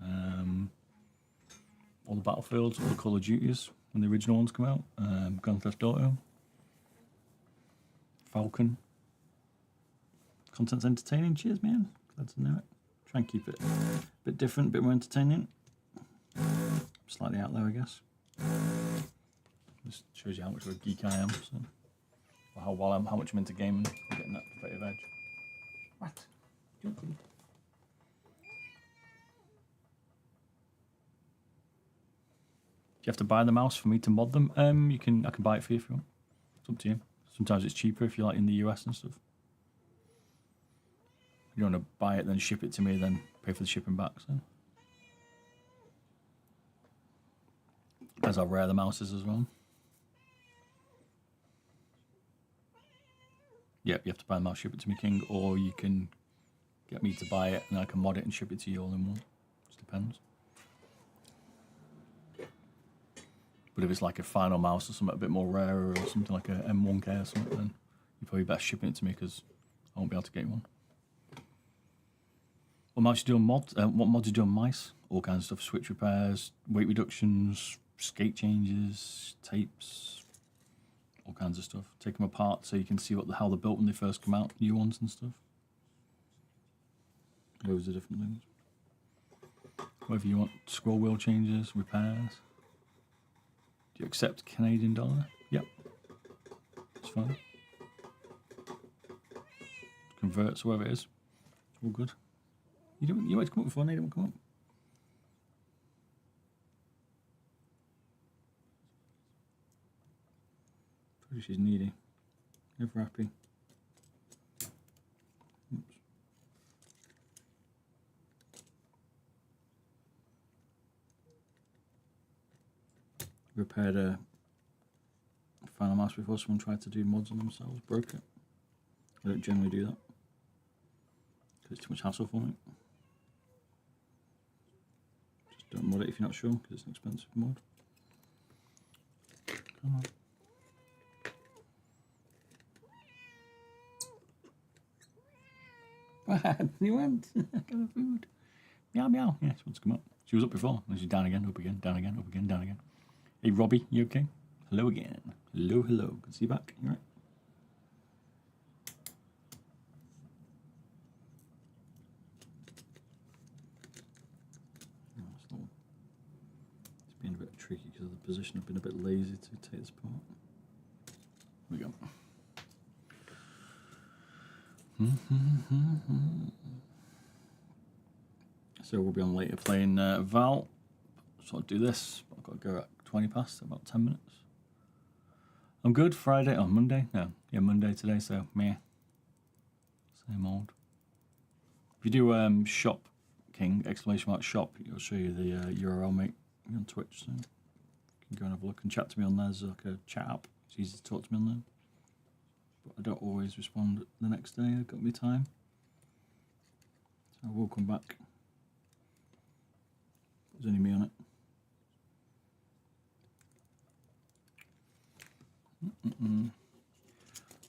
all the Battlefields, all the Call of Duties when the original ones come out, Grand Theft Auto, Falcon. Content's entertaining. Cheers, man. Glad to know it. Try and keep it a bit different, a bit more entertaining. Slightly out there, I guess. Just shows you how much of a geek I am. So. Or how much I'm into gaming. I'm getting that competitive edge. What? Do you have to buy the mouse for me to mod them? I can buy it for you if you want. It's up to you. Sometimes it's cheaper if you're like in the US and stuff. You don't want to buy it, then ship it to me, then pay for the shipping back. So. Depends how rare the mouse is as well. Yep, you have to buy the mouse, ship it to me, King, or you can get me to buy it and I can mod it and ship it to you all in one. Just depends. But if it's like a Finalmouse or something a bit more rarer or something like a M1K or something, then you're probably best shipping it to me because I won't be able to get one. What mouse you do on mods? What mods you do on mice? All kinds of stuff. Switch repairs, weight reductions, skate changes, tapes, all kinds of stuff. Take them apart so you can see how they're built when they first come out, new ones and stuff. Loads of different things. Whatever you want. Scroll wheel changes, repairs. Do you accept Canadian dollar? Yep. It's fine. Converts, whatever it is. It's all good. You wait to come up before, no, you don't come up. Pretty she's needy. Never happy. Oops. Repaired a Finalmouse before someone tried to do mods on themselves, broke it. I don't generally do that because it's too much hassle for me. Just don't mod it if you're not sure because it's an expensive mod. Come on. You went. Got food. Meow meow. Yeah, she wants to come up. She was up before, and she's down again, up again, down again, up again, down again. Hey Robbie, you okay? Hello again. Hello, hello. Good to see you back. You right? It's been a bit tricky because of the position. I've been a bit lazy to take this apart. Here we go. So we'll be on later playing Val. So I'll do this. I've got to go at 20 past, about 10 minutes. I'm good. Friday, oh, Monday? No, yeah, Monday today, so meh. Same old. If you do shop, King, exclamation mark shop, it'll show you the URL, mate, on Twitch. So you can go and have a look and chat to me on there. There's like a chat app. It's easy to talk to me on there. But I don't always respond the next day. I've got me time. So I will come back. There's only me on it.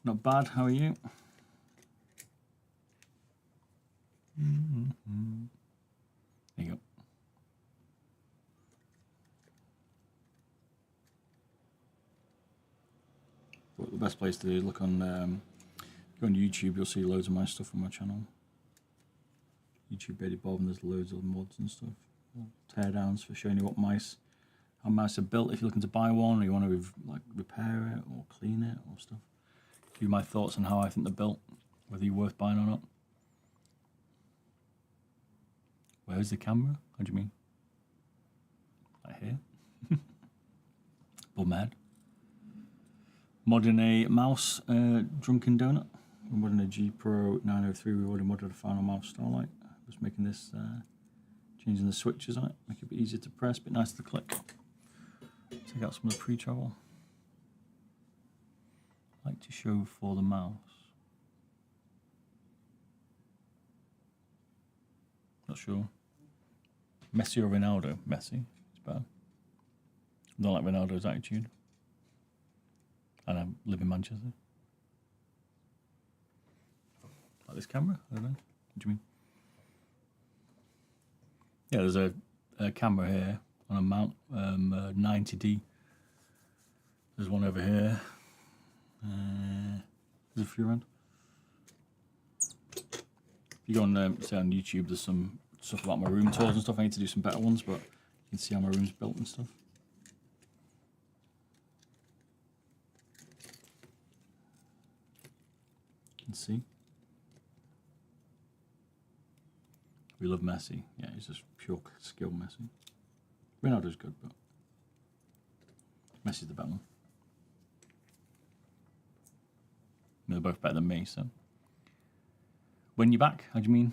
Not bad, how are you? There you go. But the best place to do is look on, go on YouTube, you'll see loads of my stuff on my channel. YouTube Betty Bob, and there's loads of mods and stuff. Teardowns for showing you what how mice are built if you're looking to buy one or you want to repair it or clean it or stuff. Give you my thoughts on how I think they're built, whether you're worth buying or not. Where's the camera? What do you mean? Right here. Bumhead. Modding a mouse, Drunken Donut. We're modding a G903. We already modded a Finalmouse Starlight. Just making this, changing the switches on it, make it a bit easier to press, a bit nicer to click. Take out some of the pre-travel. I like to show for the mouse. Not sure. Messi or Ronaldo? Messi. It's better. I don't like Ronaldo's attitude. And I live in Manchester. Like this camera? I don't know. What do you mean? Yeah, there's a camera here on a mount, 90D. There's one over here. There's a few around. If you go on, say on YouTube, there's some stuff about my room tours and stuff. I need to do some better ones, but you can see how my room's built and stuff. You can see. We love Messi. Yeah, he's just pure skill Messi. Ronaldo's good, but Messi's the better one. They're both better than me, so. When you're back, how do you mean?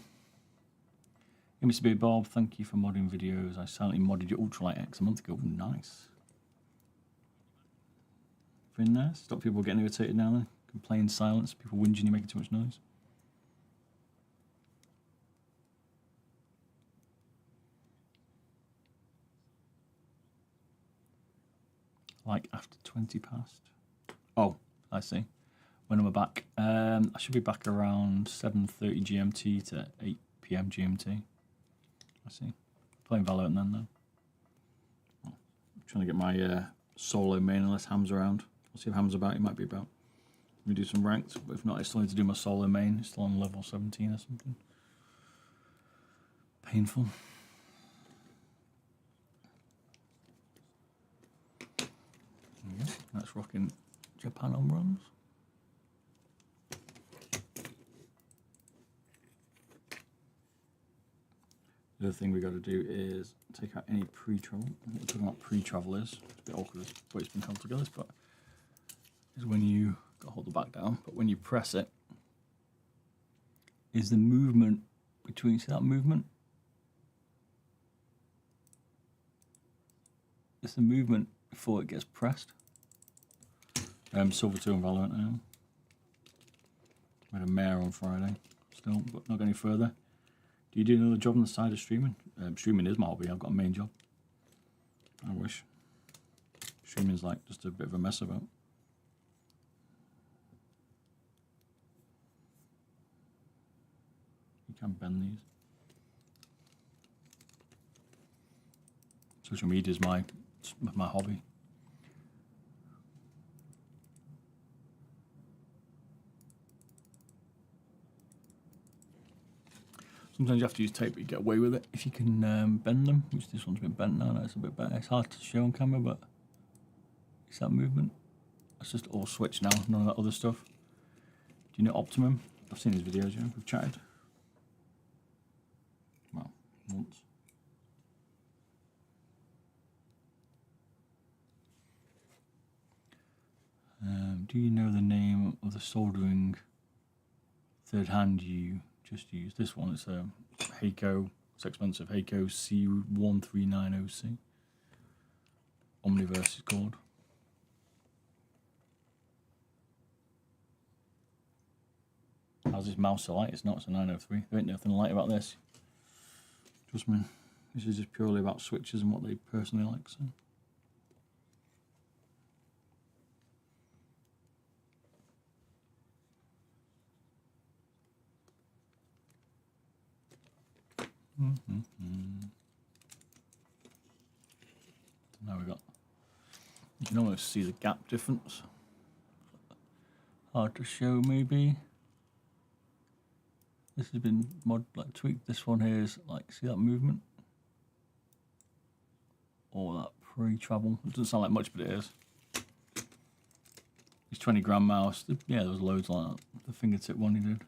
Hey, Mr. Big Bob, thank you for modding videos. I silently modded your Ultralight X a month ago. Nice. Very nice. Stop people getting irritated now then. Complain silence. People whinging you're making too much noise. Like after 20 past. Oh, I see. When am I back? I should be back around 7:30 GMT to 8 PM GMT. I see. Playing Valorant then though. I'm trying to get my solo main unless Ham's around. I'll see if Ham's about. He might be about. Let me do some ranked, but if not, I still need to do my solo main. It's still on level 17 or something. Painful. Yeah, that's rocking Japan on runs. The other thing we got to do is take out any pre-travel. What we're talking about pre-travel is, it's a bit awkward the way it's been held together, but is when you got to hold the back down, but when you press it, is the movement between, see that movement? It's the movement before it gets pressed. Silver 2 and Valorant now. I had a mare on Friday, still, but not going any further. Do you do another job on the side of streaming? Streaming is my hobby. I've got a main job. I wish. Streaming's like just a bit of a mess about. You can bend these. Social media is my hobby. Sometimes you have to use tape, but you get away with it if you can bend them, which this one's been bent now, it's a bit better. It's hard to show on camera, but it's that movement. It's just all switch now, none of that other stuff. Do you know Optimum? I've seen his videos, yeah. We've chatted. Well, once. Do you know the name of the soldering third hand you just used? This one, it's a Heiko, it's expensive, Heiko C1390C. Omniverse is called. How's this mouse so light? It's not, it's a 903. There ain't nothing light about this. Trust me. This is just purely about switches and what they personally like, so. Now we got, you can almost see the gap difference. Hard to show maybe. This has been tweaked. This one here is like, see that movement? Or that pre-travel. It doesn't sound like much, but it is. It's 20-gram mouse. Yeah, there was loads like that. The fingertip one he did.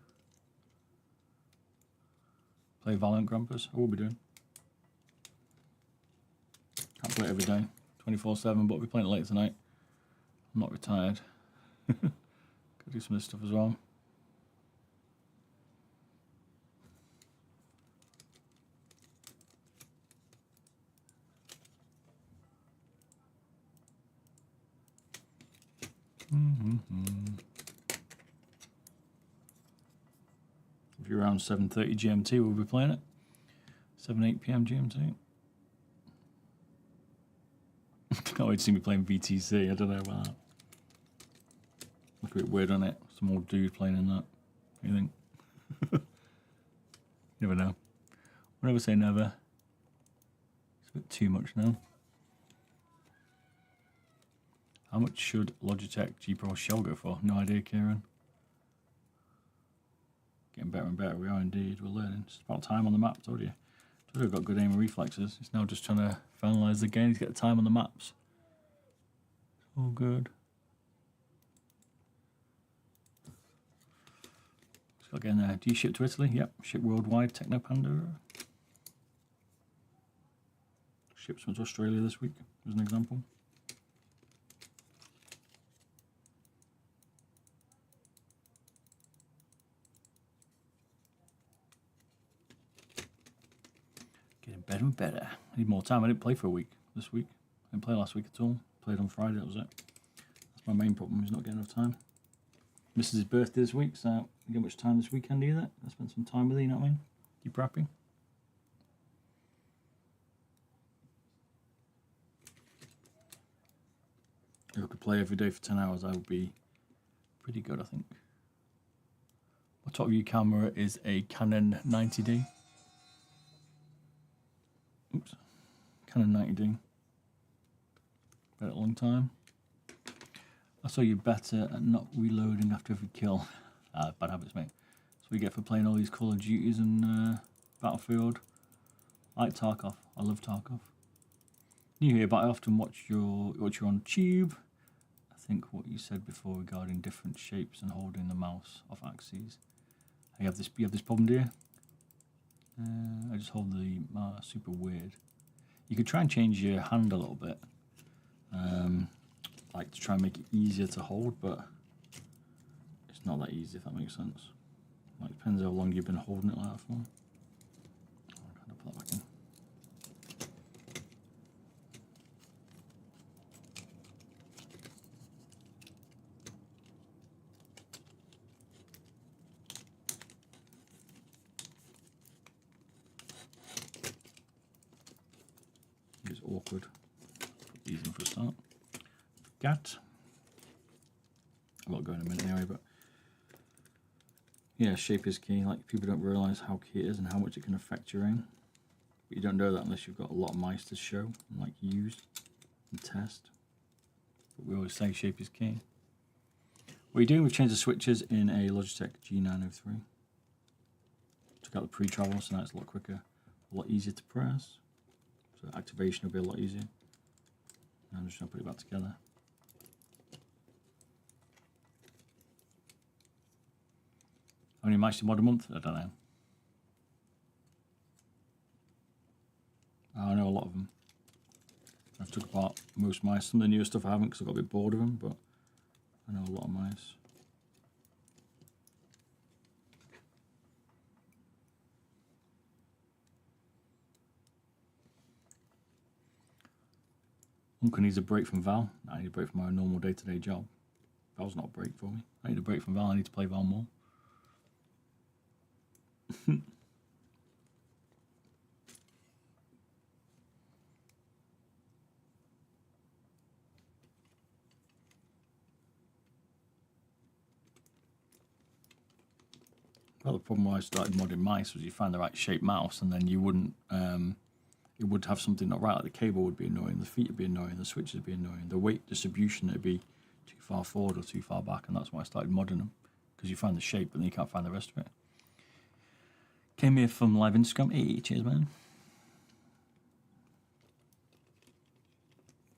Play Valorant Grampus. I will be doing. Can't play it every day, 24/7, but we'll be playing it later tonight. I'm not retired. Gotta do some of this stuff as well. If you're around 7:30 GMT, we'll be playing it. 7-8 PM GMT. Can't wait to see me playing VTC. I don't know about that. Look a bit weird on it. Some old dude playing in that. What do you think? You never know. I'll never say never. It's a bit too much now. How much should Logitech G Pro shell go for? No idea, Kieran. Getting better and better. We are indeed. We're learning. It's about time on the map, told you. Told you I've got good aim and reflexes. It's now just trying to finalise the game to get the time on the maps. All good. Just got to get in there. Do you ship to Italy? Yep. Ship worldwide. Techno Panda. Ships went to Australia this week, as an example. Getting better and better. I need more time. I didn't play for a week this week. I didn't play last week at all. Played on Friday, that was it. That's my main problem, is not getting enough time. Missed his birthday this week, so I didn't get much time this weekend either. I spent some time with her, you know what I mean? Keep her happy. If I could play every day for 10 hours, I would be pretty good, I think. My top view camera is a Canon 90D. Oops. Canon 90D. Been a long time. I saw you better at not reloading after every kill. Bad habits, mate. That's what we get for playing all these Call of Duties and Battlefield. I like Tarkov. I love Tarkov. New here, but I often watch you're on tube. I think what you said before regarding different shapes and holding the mouse off axes. You have this problem, do you? I just hold the mouse super weird. You could try and change your hand a little bit, like to try and make it easier to hold, but it's not that easy, if that makes sense. Like, depends how long you've been holding it like that for. I'm trying to put that back in. It's awkward. Put these in for a start. Forget. I've got to go in a minute anyway, but yeah, shape is key. Like, people don't realise how key it is and how much it can affect your aim. But you don't know that unless you've got a lot of mice to show and like use and test. But we always say shape is key. What are you doing? We've changed the switches in a Logitech G903. Took out the pre-travel, so now it's a lot quicker, a lot easier to press. So activation will be a lot easier. Now I'm just going to put it back together. How many mice do you mod a month? I don't know. I know a lot of them. I've took apart most mice. Some of the newer stuff I haven't because I got a bit bored of them, but I know a lot of mice. Uncle needs a break from Val. I need a break from my normal day-to-day job. Val's not a break for me. I need a break from Val. I need to play Val more. Well, the problem why I started modding mice was you find the right shaped mouse, and then you wouldn't. It would have something not right. Like the cable would be annoying, the feet would be annoying, the switches would be annoying, the weight distribution would be too far forward or too far back, and that's why I started modding them, because you find the shape, but then you can't find the rest of it. Came here from live Instagram. Hey, cheers, man.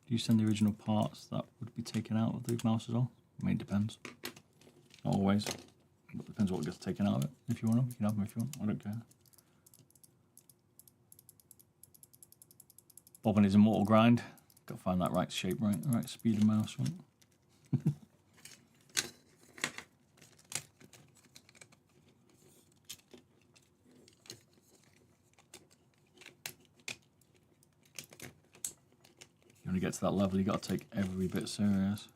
Do you send the original parts that would be taken out of the mouse as well? I mean, it depends. Not always. But depends what gets taken out of it. If you want them, you can have them if you want. I don't care. Bob and his immortal grind. Got to find that right shape, right speed of mouse, right? You want to get to that level, you got to take every bit serious.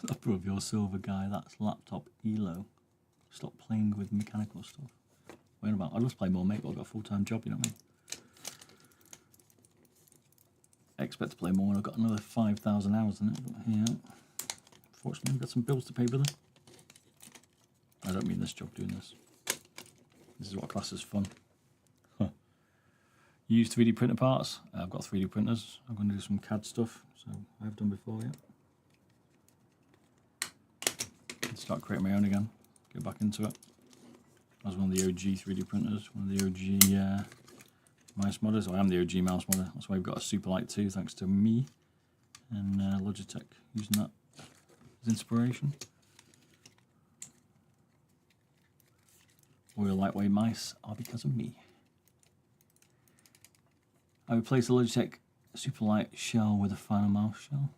Above your silver guy, that's laptop Elo. Stop playing with mechanical stuff. Wait about, I'd love to play more, mate, but I've got a full-time job, you know what I mean? I expect to play more when I've got another 5,000 hours in it, but yeah. Unfortunately, I've got some bills to pay, brother. I don't mean this job doing this. This is what class is fun. You use 3D printer parts? I've got 3D printers. I'm going to do some CAD stuff, so I have done before, yeah. Start creating my own again, get back into it. I was one of the OG 3D printers, one of the OG mouse modders. I am the OG mouse modder. That's why we've got a Superlight 2, thanks to me and Logitech, using that as inspiration. All your lightweight mice are because of me. I replaced the Logitech Superlight shell with a Finalmouse shell.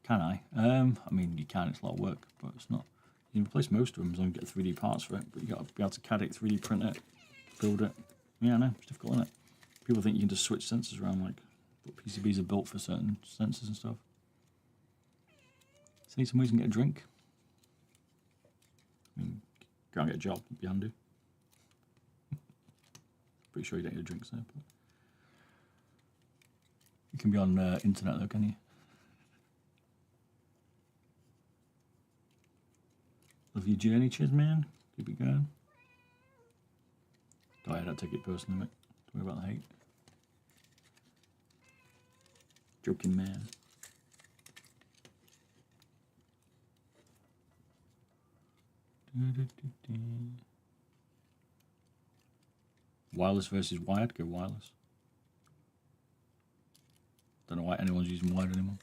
Can I? I mean, you can, it's a lot of work, but it's not. You can replace most of them as long as you get 3D parts for it, but you got to be able to CAD it, 3D print it, build it. Yeah, I know, it's difficult, isn't it? People think you can just switch sensors around, like, but PCBs are built for certain sensors and stuff. So need some ways you can get a drink. I mean, go and get a job, it'd be handy. Pretty sure you don't get drinks there, but you can be on internet though, can you? Love your journey, cheers, man. Keep it going. I don't take it personally, mate. Don't worry about the hate. Joking, man. Wireless versus wired. Go wireless. Don't know why anyone's using wired anymore.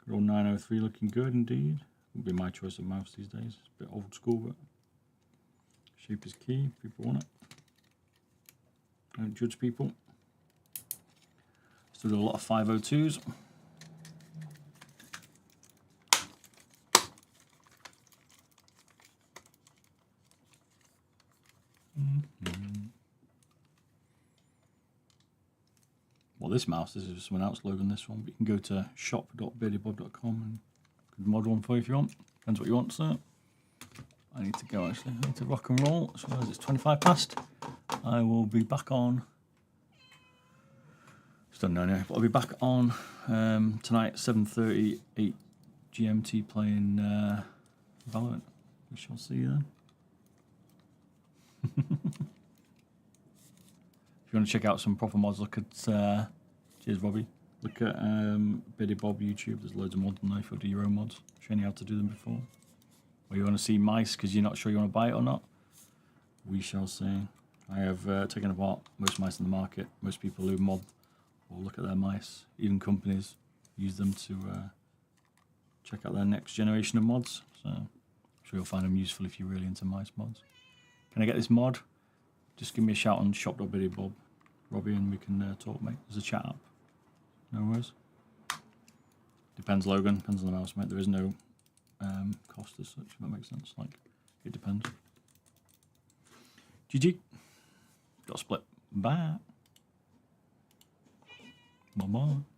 Good old 903 looking good indeed. Would be my choice of mouse these days. It's a bit old school, but shape is key. People want it. Don't judge people. Still do a lot of 502s. Well, this mouse, this is someone else loading this one, but you can go to shop.beardybob.com and mod one for you if you want. Depends what you want, sir. I need to go actually. I need to rock and roll. So as it's 25 past, I will be back on. Just don't know now, but I'll be back on tonight at 7:30, 8 GMT playing Valorant. We shall see you then. If you want to check out some proper mods, look at cheers, Robbie. Look at Beardy Bob YouTube. There's loads of mods on there if you do your own mods. Showing you how to do them before. Or you want to see mice because you're not sure you want to buy it or not. We shall see. I have taken apart most mice in the market. Most people who mod or look at their mice, even companies, use them to check out their next generation of mods. So I'm sure you'll find them useful if you're really into mice mods. Can I get this mod? Just give me a shout on shop.biddybob, Robbie, and we can talk, mate. There's a chat up. No worries. Depends, Logan. Depends on the mouse, mate. There is no cost as such, if that makes sense. Like, it depends. GG. Got a split. Bye. Bye-bye.